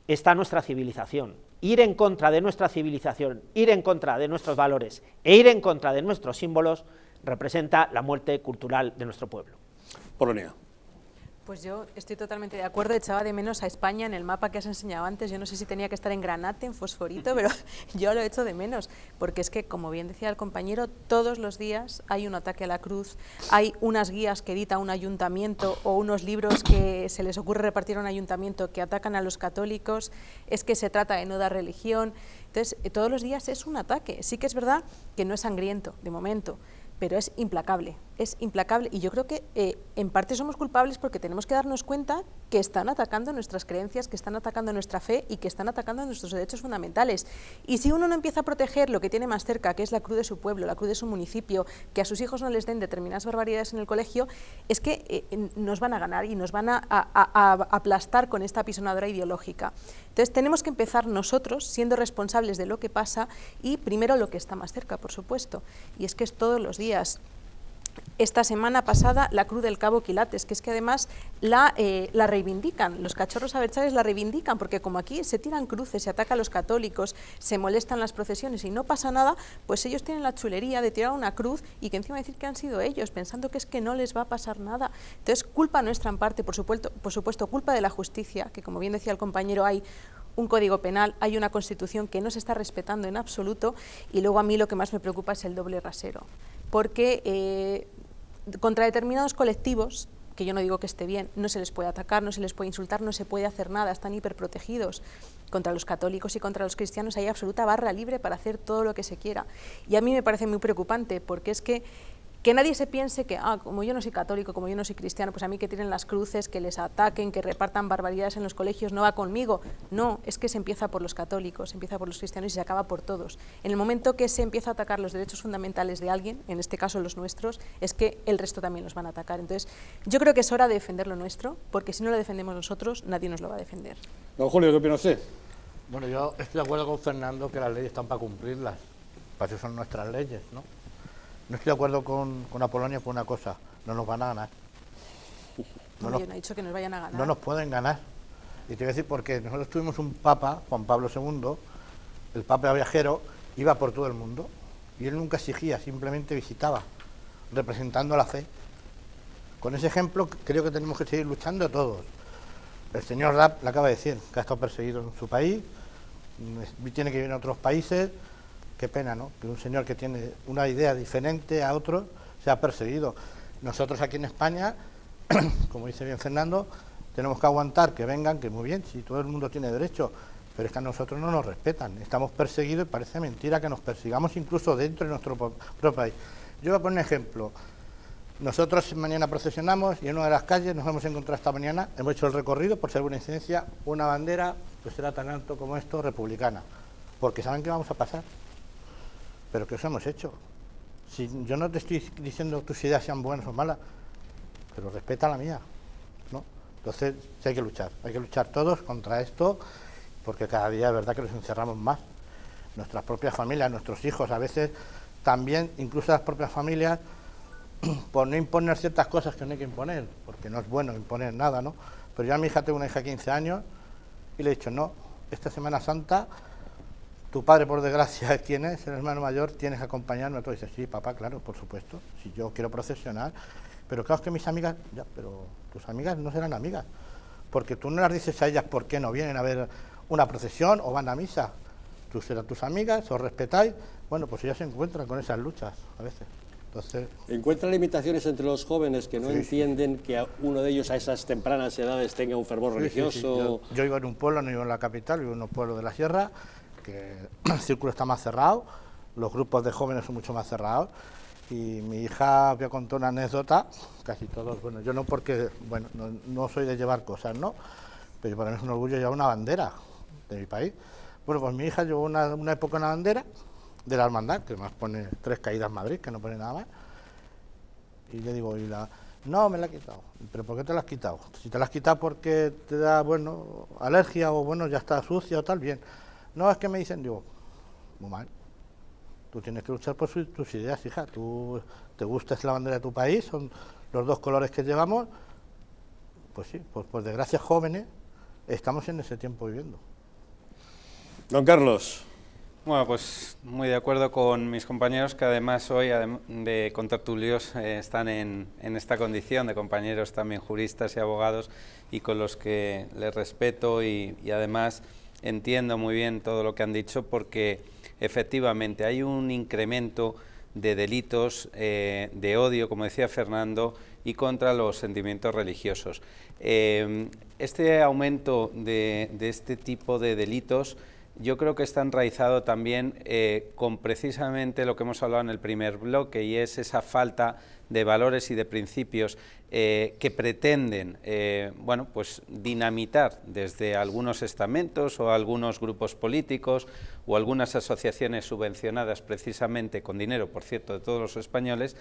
está nuestra civilización. Ir en contra de nuestra civilización, ir en contra de nuestros valores e ir en contra de nuestros símbolos representa la muerte cultural de nuestro pueblo. Polonia. Pues yo estoy totalmente de acuerdo, echaba de menos a España en el mapa que has enseñado antes, yo no sé si tenía que estar en granate, en fosforito, pero yo lo echo de menos, porque es que, como bien decía el compañero, todos los días hay un ataque a la cruz, hay unas guías que edita un ayuntamiento o unos libros que se les ocurre repartir a un ayuntamiento que atacan a los católicos, es que se trata de no dar religión, entonces todos los días es un ataque. Sí que es verdad que no es sangriento, de momento, pero es implacable, y yo creo que en parte somos culpables porque tenemos que darnos cuenta que están atacando nuestras creencias, que están atacando nuestra fe y que están atacando nuestros derechos fundamentales. Y si uno no empieza a proteger lo que tiene más cerca, que es la cruz de su pueblo, la cruz de su municipio, que a sus hijos no les den determinadas barbaridades en el colegio, es que nos van a ganar y nos van a aplastar con esta apisonadora ideológica. Entonces tenemos que empezar nosotros, siendo responsables de lo que pasa, y primero lo que está más cerca, por supuesto, y es que es todos los días. Esta semana pasada la Cruz del Cabo Quilates, que es que además la reivindican, los cachorros abertzales la reivindican, porque como aquí se tiran cruces, se ataca a los católicos, se molestan las procesiones y no pasa nada, pues ellos tienen la chulería de tirar una cruz y que encima decir que han sido ellos, pensando que es que no les va a pasar nada. Entonces, culpa nuestra en parte, por supuesto, culpa de la justicia, que como bien decía el compañero, hay un código penal, hay una constitución que no se está respetando en absoluto, y luego a mí lo que más me preocupa es el doble rasero, porque contra determinados colectivos, que yo no digo que esté bien, no se les puede atacar, no se les puede insultar, no se puede hacer nada, están hiperprotegidos. Contra los católicos y contra los cristianos hay absoluta barra libre para hacer todo lo que se quiera, y a mí me parece muy preocupante, porque es que nadie se piense que, como yo no soy católico, como yo no soy cristiano, pues a mí que tiren las cruces, que les ataquen, que repartan barbaridades en los colegios, no va conmigo. No, es que se empieza por los católicos, se empieza por los cristianos y se acaba por todos. En el momento que se empieza a atacar los derechos fundamentales de alguien, en este caso los nuestros, es que el resto también los van a atacar. Entonces, yo creo que es hora de defender lo nuestro, porque si no lo defendemos nosotros, nadie nos lo va a defender. Don Julio, ¿qué opina usted? Bueno, yo estoy de acuerdo con Fernando que las leyes están para cumplirlas, para eso son nuestras leyes, ¿no? No estoy de acuerdo con la Polonia por una cosa, no nos van a ganar. Yo no he dicho que nos vayan a ganar. No nos pueden ganar. Y te voy a decir porque nosotros tuvimos un papa, Juan Pablo II, el papa viajero, iba por todo el mundo y él nunca exigía, simplemente visitaba, representando la fe. Con ese ejemplo creo que tenemos que seguir luchando todos. El señor Rapp le acaba de decir que ha estado perseguido en su país, tiene que ir a otros países. Qué pena, ¿no?, que un señor que tiene una idea diferente a otros sea perseguido. Nosotros aquí en España, como dice bien Fernando, tenemos que aguantar que vengan, que muy bien, si todo el mundo tiene derecho, pero es que a nosotros no nos respetan, estamos perseguidos y parece mentira que nos persigamos incluso dentro de nuestro propio país. Yo voy a poner un ejemplo. Nosotros mañana procesionamos y en una de las calles nos hemos encontrado esta mañana, hemos hecho el recorrido, por ser una incidencia, una bandera que será tan alto como esto, republicana, porque saben que vamos a pasar. Pero ¿qué os hemos hecho? Si yo no te estoy diciendo que tus ideas sean buenas o malas, pero respeta la mía, ¿no? Entonces sí hay que luchar todos contra esto, porque cada día es verdad que nos encerramos más. Nuestras propias familias, nuestros hijos, a veces también, incluso las propias familias, por no imponer ciertas cosas que no hay que imponer, porque no es bueno imponer nada, ¿no? Pero yo a mi hija, tengo una hija de 15 años, y le he dicho, no, esta Semana Santa, tu padre, por desgracia, ¿quién es? El hermano mayor, tienes que acompañarme. Tú dices, sí, papá, claro, por supuesto, si yo quiero procesionar. Pero claro, es que mis amigas, ya, pero tus amigas no serán amigas, porque tú no las dices a ellas por qué no vienen a ver una procesión o van a misa. Tú serás tus amigas, os respetáis, bueno, pues ellas se encuentran con esas luchas a veces. Entonces, ¿encuentran limitaciones entre los jóvenes que no entienden que uno de ellos a esas tempranas edades tenga un fervor religioso? Yo vivo en un pueblo, no vivo en la capital, vivo en un pueblo de la sierra, que el círculo está más cerrado, los grupos de jóvenes son mucho más cerrados, y mi hija me contó una anécdota, casi todos, bueno, yo no porque, bueno, no soy de llevar cosas, ¿no? Pero para mí es un orgullo llevar una bandera de mi país. Bueno, pues mi hija llevó una época una bandera de la hermandad, que más pone 3 caídas Madrid, que no pone nada más, y le digo, no, me la he quitado. ¿Pero por qué te la has quitado? Si te la has quitado porque te da, bueno, alergia o, bueno, ya está sucia o tal, bien. No, es que me dicen, digo, muy mal. Tú tienes que luchar por tus ideas, hija. Tú te gusta la bandera de tu país, son los 2 colores que llevamos. Pues sí, pues por desgracia, jóvenes, estamos en ese tiempo viviendo. Don Carlos. Bueno, pues muy de acuerdo con mis compañeros, que además hoy, de contertulios, están en esta condición de compañeros también juristas y abogados, y con los que les respeto y además entiendo muy bien todo lo que han dicho, porque efectivamente hay un incremento de delitos de odio, como decía Fernando, y contra los sentimientos religiosos. Este aumento de este tipo de delitos yo creo que está enraizado también con precisamente lo que hemos hablado en el primer bloque, y es esa falta de valores y de principios que pretenden bueno, pues dinamitar desde algunos estamentos o algunos grupos políticos o algunas asociaciones subvencionadas precisamente con dinero, por cierto, de todos los españoles,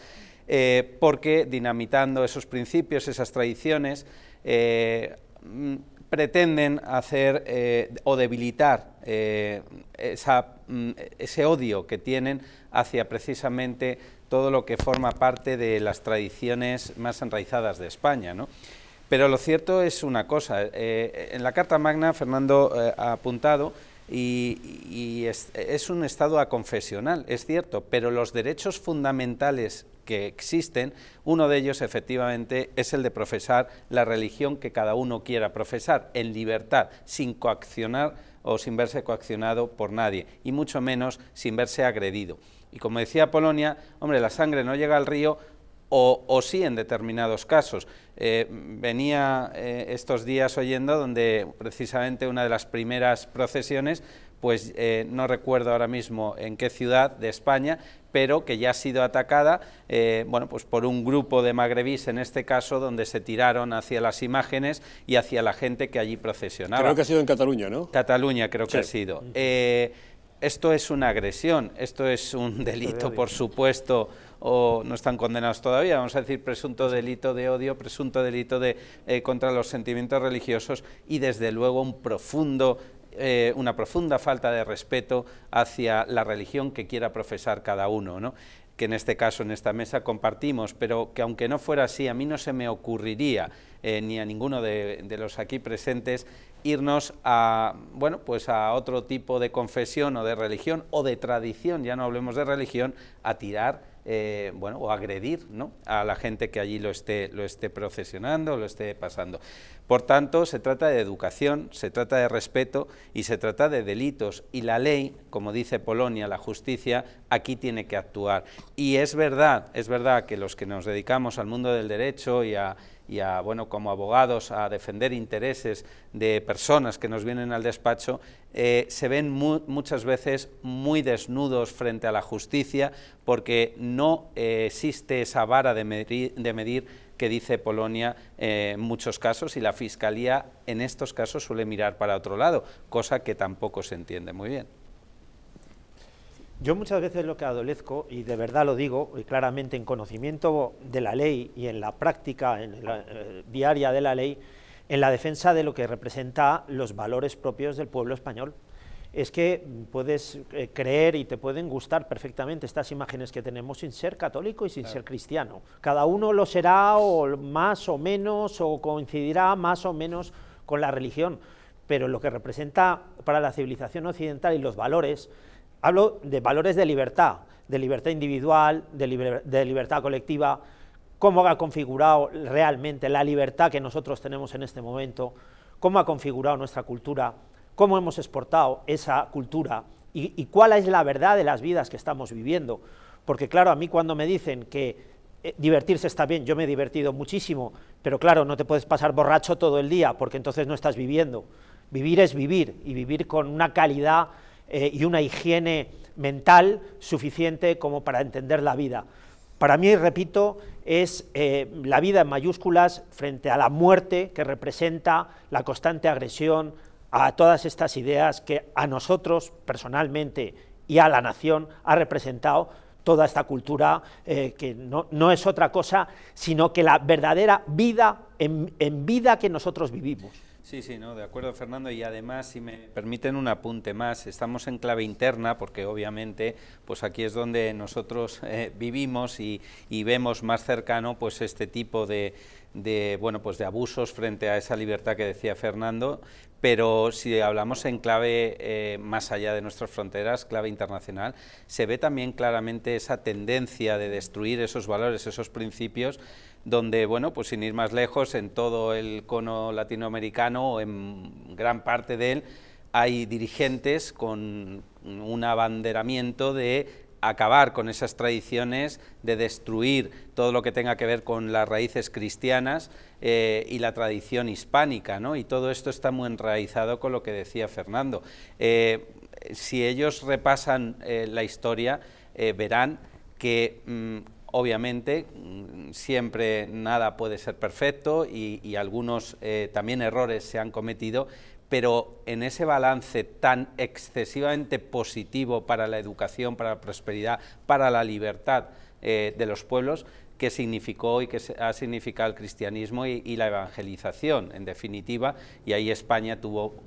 porque dinamitando esos principios, esas tradiciones, pretenden hacer o debilitar ese odio que tienen hacia precisamente todo lo que forma parte de las tradiciones más enraizadas de España, ¿no? Pero lo cierto es una cosa, en la Carta Magna, Fernando ha apuntado, y es un Estado aconfesional, es cierto, pero los derechos fundamentales que existen, uno de ellos efectivamente es el de profesar la religión que cada uno quiera profesar, en libertad, sin coaccionar o sin verse coaccionado por nadie, y mucho menos sin verse agredido. Y como decía Polonia, hombre, la sangre no llega al río, o sí en determinados casos. Venía estos días oyendo donde precisamente una de las primeras procesiones, pues no recuerdo ahora mismo en qué ciudad de España, pero que ya ha sido atacada, bueno, pues por un grupo de magrebíes, en este caso, donde se tiraron hacia las imágenes y hacia la gente que allí procesionaba. Creo que ha sido en Cataluña, ¿no? Cataluña creo que ha sido. Esto es una agresión, esto es un delito, por supuesto, o no están condenados todavía, vamos a decir presunto delito de odio, presunto delito de contra los sentimientos religiosos, y desde luego una profunda falta de respeto hacia la religión que quiera profesar cada uno, ¿no? Que en este caso, en esta mesa, compartimos, pero que aunque no fuera así, a mí no se me ocurriría, ni a ninguno de los aquí presentes, irnos a, bueno, pues a otro tipo de confesión o de religión o de tradición, ya no hablemos de religión, a tirar, bueno, o agredir, ¿no?, a la gente que allí lo esté procesionando, lo esté pasando. Por tanto, se trata de educación, se trata de respeto y se trata de delitos, y la ley, como dice Polonia, la justicia, aquí tiene que actuar. Y es verdad que los que nos dedicamos al mundo del derecho y a bueno, como abogados a defender intereses de personas que nos vienen al despacho, se ven muchas veces muy desnudos frente a la justicia, porque no existe esa vara de medir que dice Polonia en muchos casos, y la Fiscalía en estos casos suele mirar para otro lado, cosa que tampoco se entiende muy bien. Yo muchas veces lo que adolezco, y de verdad lo digo, y claramente en conocimiento de la ley y en la práctica diaria de la ley, en la defensa de lo que representa los valores propios del pueblo español. Es que puedes creer y te pueden gustar perfectamente estas imágenes que tenemos sin ser católico y sin ser cristiano. Cada uno lo será, o más o menos, o coincidirá más o menos con la religión, pero lo que representa para la civilización occidental y los valores, hablo de valores de libertad individual, de libertad colectiva, cómo ha configurado realmente la libertad que nosotros tenemos en este momento, cómo ha configurado nuestra cultura, cómo hemos exportado esa cultura y cuál es la verdad de las vidas que estamos viviendo. Porque claro, a mí cuando me dicen que divertirse está bien, yo me he divertido muchísimo, pero claro, no te puedes pasar borracho todo el día, porque entonces no estás viviendo. Vivir es vivir, y vivir con una calidad y una higiene mental suficiente como para entender la vida. Para mí, repito, es la vida en mayúsculas frente a la muerte que representa la constante agresión a todas estas ideas que a nosotros personalmente y a la nación ha representado toda esta cultura, que no es otra cosa sino que la verdadera vida en vida que nosotros vivimos. Sí, no, de acuerdo, Fernando, y además, si me permiten un apunte más, estamos en clave interna, porque obviamente pues aquí es donde nosotros vivimos y vemos más cercano pues este tipo de abusos frente a esa libertad que decía Fernando, pero si hablamos en clave más allá de nuestras fronteras, clave internacional, se ve también claramente esa tendencia de destruir esos valores, esos principios, donde, bueno, pues sin ir más lejos, en todo el cono latinoamericano, o en gran parte de él, hay dirigentes con un abanderamiento de acabar con esas tradiciones, de destruir todo lo que tenga que ver con las raíces cristianas y la tradición hispánica, ¿no? Y todo esto está muy enraizado con lo que decía Fernando. Si ellos repasan la historia, verán que obviamente siempre nada puede ser perfecto y algunos también errores se han cometido, pero en ese balance tan excesivamente positivo para la educación, para la prosperidad, para la libertad de los pueblos, que significó y que ha significado el cristianismo y la evangelización, en definitiva, y ahí España tuvo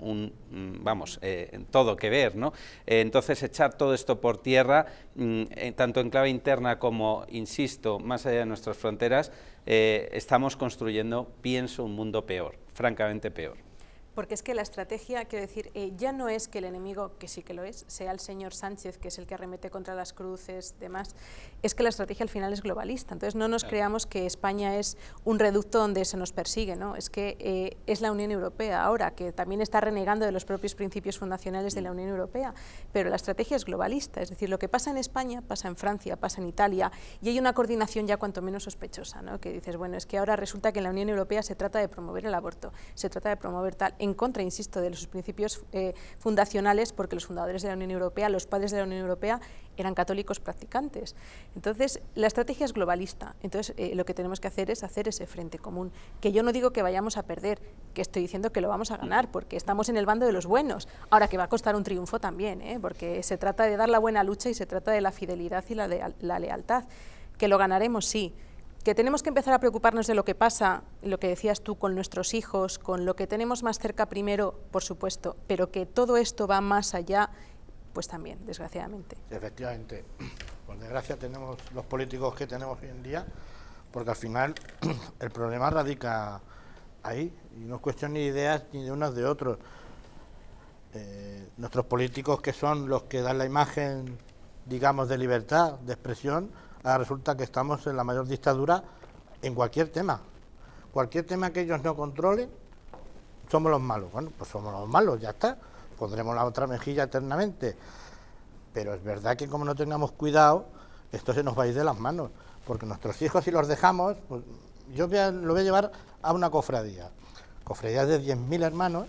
todo que ver, ¿no? Entonces, echar todo esto por tierra, tanto en clave interna como, insisto, más allá de nuestras fronteras, estamos construyendo, pienso, un mundo peor, francamente peor. Porque es que la estrategia, quiero decir, ya no es que el enemigo, que sí que lo es, sea el señor Sánchez, que es el que arremete contra las cruces, demás, es que la estrategia al final es globalista. Entonces no nos creamos que España es un reducto donde se nos persigue, ¿no? Es que es la Unión Europea ahora, que también está renegando de los propios principios fundacionales de la Unión Europea, pero la estrategia es globalista, es decir, lo que pasa en España pasa en Francia, pasa en Italia, y hay una coordinación ya cuanto menos sospechosa, ¿no? Que dices, bueno, es que ahora resulta que en la Unión Europea se trata de promover el aborto, se trata de promover tal, en contra, insisto, de los principios fundacionales, porque los fundadores de la Unión Europea, los padres de la Unión Europea, eran católicos practicantes. Entonces, la estrategia es globalista. Entonces, lo que tenemos que hacer es hacer ese frente común, que yo no digo que vayamos a perder, que estoy diciendo que lo vamos a ganar, porque estamos en el bando de los buenos. Ahora, que va a costar un triunfo también, porque se trata de dar la buena lucha y se trata de la fidelidad y la lealtad. Que lo ganaremos, sí. Que tenemos que empezar a preocuparnos de lo que pasa, lo que decías tú, con nuestros hijos, con lo que tenemos más cerca primero, por supuesto, pero que todo esto va más allá, pues también, desgraciadamente. Efectivamente, por desgracia tenemos los políticos que tenemos hoy en día, porque al final el problema radica ahí, y no es cuestión ni de ideas ni de unos de otros. Nuestros políticos, que son los que dan la imagen, digamos, de libertad, de expresión, ahora resulta que estamos en la mayor dictadura en cualquier tema. Cualquier tema que ellos no controlen, somos los malos. Bueno, pues somos los malos, ya está. Pondremos la otra mejilla eternamente. Pero es verdad que como no tengamos cuidado, esto se nos va a ir de las manos. Porque nuestros hijos, si los dejamos, pues lo voy a llevar a una cofradía. Cofradías de 10.000 hermanos,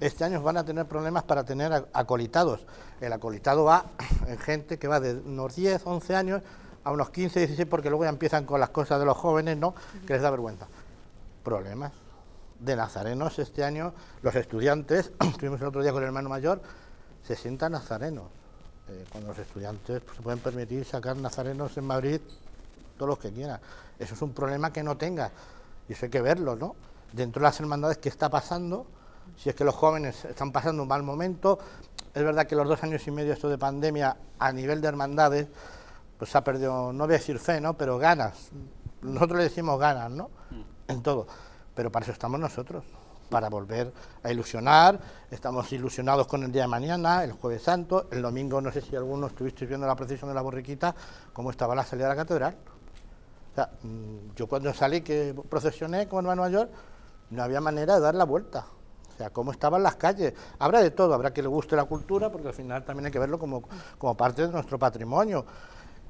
este año van a tener problemas para tener acolitados. El acolitado va en gente que va de unos 10, 11 años a unos 15, 16, porque luego ya empiezan con las cosas de los jóvenes, ¿no?, que les da vergüenza. Problemas de nazarenos este año, los estudiantes, estuvimos el otro día con el hermano mayor, se sientan nazarenos. Cuando los estudiantes se pueden permitir sacar nazarenos en Madrid, todos los que quieran. Eso es un problema que no tenga, y eso hay que verlo, ¿no? Dentro de las hermandades, ¿qué está pasando? Si es que los jóvenes están pasando un mal momento. Es verdad que los 2 años y medio esto de pandemia, a nivel de hermandades, pues se ha perdido, no voy a decir fe, ¿no?, pero ganas. Nosotros le decimos ganas, ¿no?, en todo. Pero para eso estamos nosotros, para volver a ilusionar. Estamos ilusionados con el día de mañana, el Jueves Santo. El domingo, no sé si algunos estuvisteis viendo la procesión de la borriquita, cómo estaba la salida de la catedral. O sea, yo cuando salí, que procesioné como hermano mayor, no había manera de dar la vuelta. O sea, cómo estaban las calles. Habrá de todo, habrá que le guste la cultura, porque al final también hay que verlo como parte de nuestro patrimonio.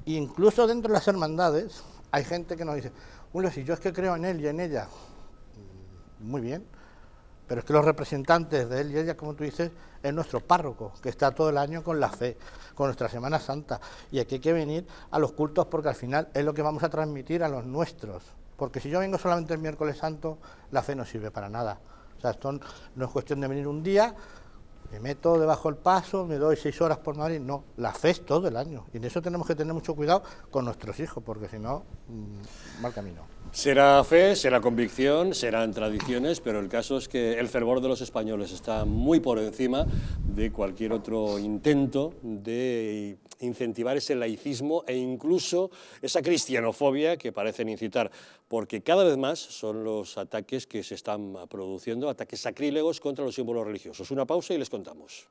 Incluso dentro de las hermandades hay gente que nos dice, bueno, si yo es que creo en él y en ella, muy bien, pero es que los representantes de él y ella, como tú dices, es nuestro párroco, que está todo el año con la fe, con nuestra Semana Santa, y aquí hay que venir a los cultos porque al final es lo que vamos a transmitir a los nuestros, porque si yo vengo solamente el miércoles santo, la fe no sirve para nada. O sea, esto no es cuestión de venir un día, me meto debajo del paso, me doy 6 horas por Madrid, no, la fe es todo el año, y en eso tenemos que tener mucho cuidado con nuestros hijos, porque si no, mal camino. Será fe, será convicción, serán tradiciones, pero el caso es que el fervor de los españoles está muy por encima de cualquier otro intento de incentivar ese laicismo e incluso esa cristianofobia que parecen incitar, porque cada vez más son los ataques que se están produciendo, ataques sacrílegos contra los símbolos religiosos. Una pausa y les contamos.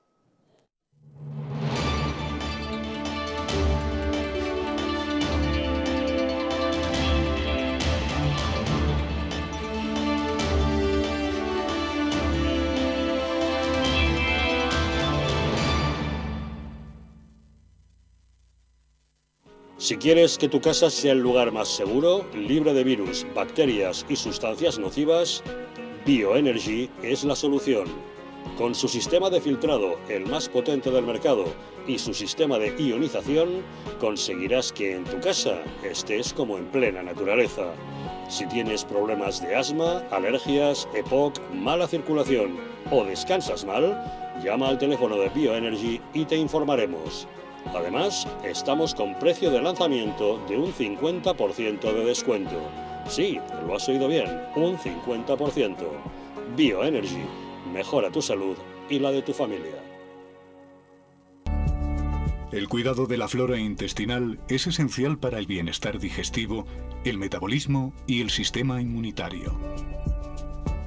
Si quieres que tu casa sea el lugar más seguro, libre de virus, bacterias y sustancias nocivas, Bioenergy es la solución. Con su sistema de filtrado, el más potente del mercado, y su sistema de ionización, conseguirás que en tu casa estés como en plena naturaleza. Si tienes problemas de asma, alergias, EPOC, mala circulación o descansas mal, llama al teléfono de Bioenergy y te informaremos. Además, estamos con precio de lanzamiento de un 50% de descuento. Sí, lo has oído bien, un 50%. Bioenergy, mejora tu salud y la de tu familia. El cuidado de la flora intestinal es esencial para el bienestar digestivo, el metabolismo y el sistema inmunitario.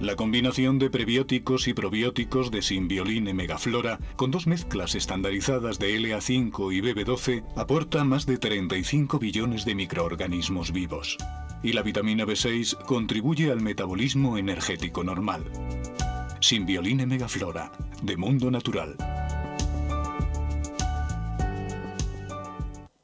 La combinación de prebióticos y probióticos de Symbioline Megaflora, con 2 mezclas estandarizadas de LA5 y BB12, aporta más de 35 billones de microorganismos vivos. Y la vitamina B6 contribuye al metabolismo energético normal. Symbioline Megaflora, de Mundo Natural.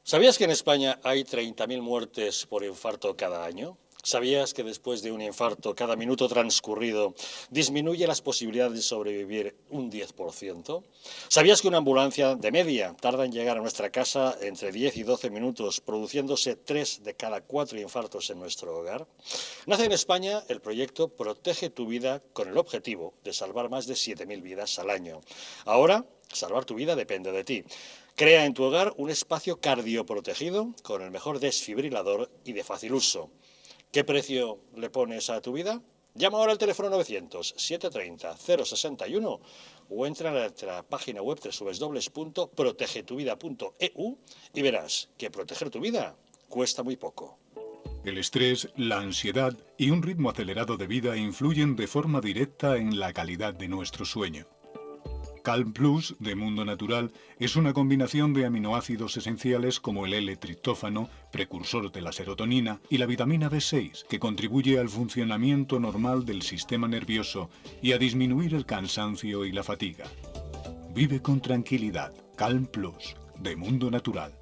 ¿Sabías que en España hay 30.000 muertes por infarto cada año? ¿Sabías que después de un infarto, cada minuto transcurrido disminuye las posibilidades de sobrevivir un 10%? ¿Sabías que una ambulancia de media tarda en llegar a nuestra casa entre 10 y 12 minutos, produciéndose 3 de cada 4 infartos en nuestro hogar? Nace en España el proyecto Protege tu Vida con el objetivo de salvar más de 7.000 vidas al año. Ahora, salvar tu vida depende de ti. Crea en tu hogar un espacio cardioprotegido con el mejor desfibrilador y de fácil uso. ¿Qué precio le pones a tu vida? Llama ahora al teléfono 900-730-061 o entra a nuestra página web www.protegetuvida.eu y verás que proteger tu vida cuesta muy poco. El estrés, la ansiedad y un ritmo acelerado de vida influyen de forma directa en la calidad de nuestro sueño. Calm Plus, de Mundo Natural, es una combinación de aminoácidos esenciales como el L-triptófano, precursor de la serotonina, y la vitamina B6, que contribuye al funcionamiento normal del sistema nervioso y a disminuir el cansancio y la fatiga. Vive con tranquilidad. Calm Plus, de Mundo Natural.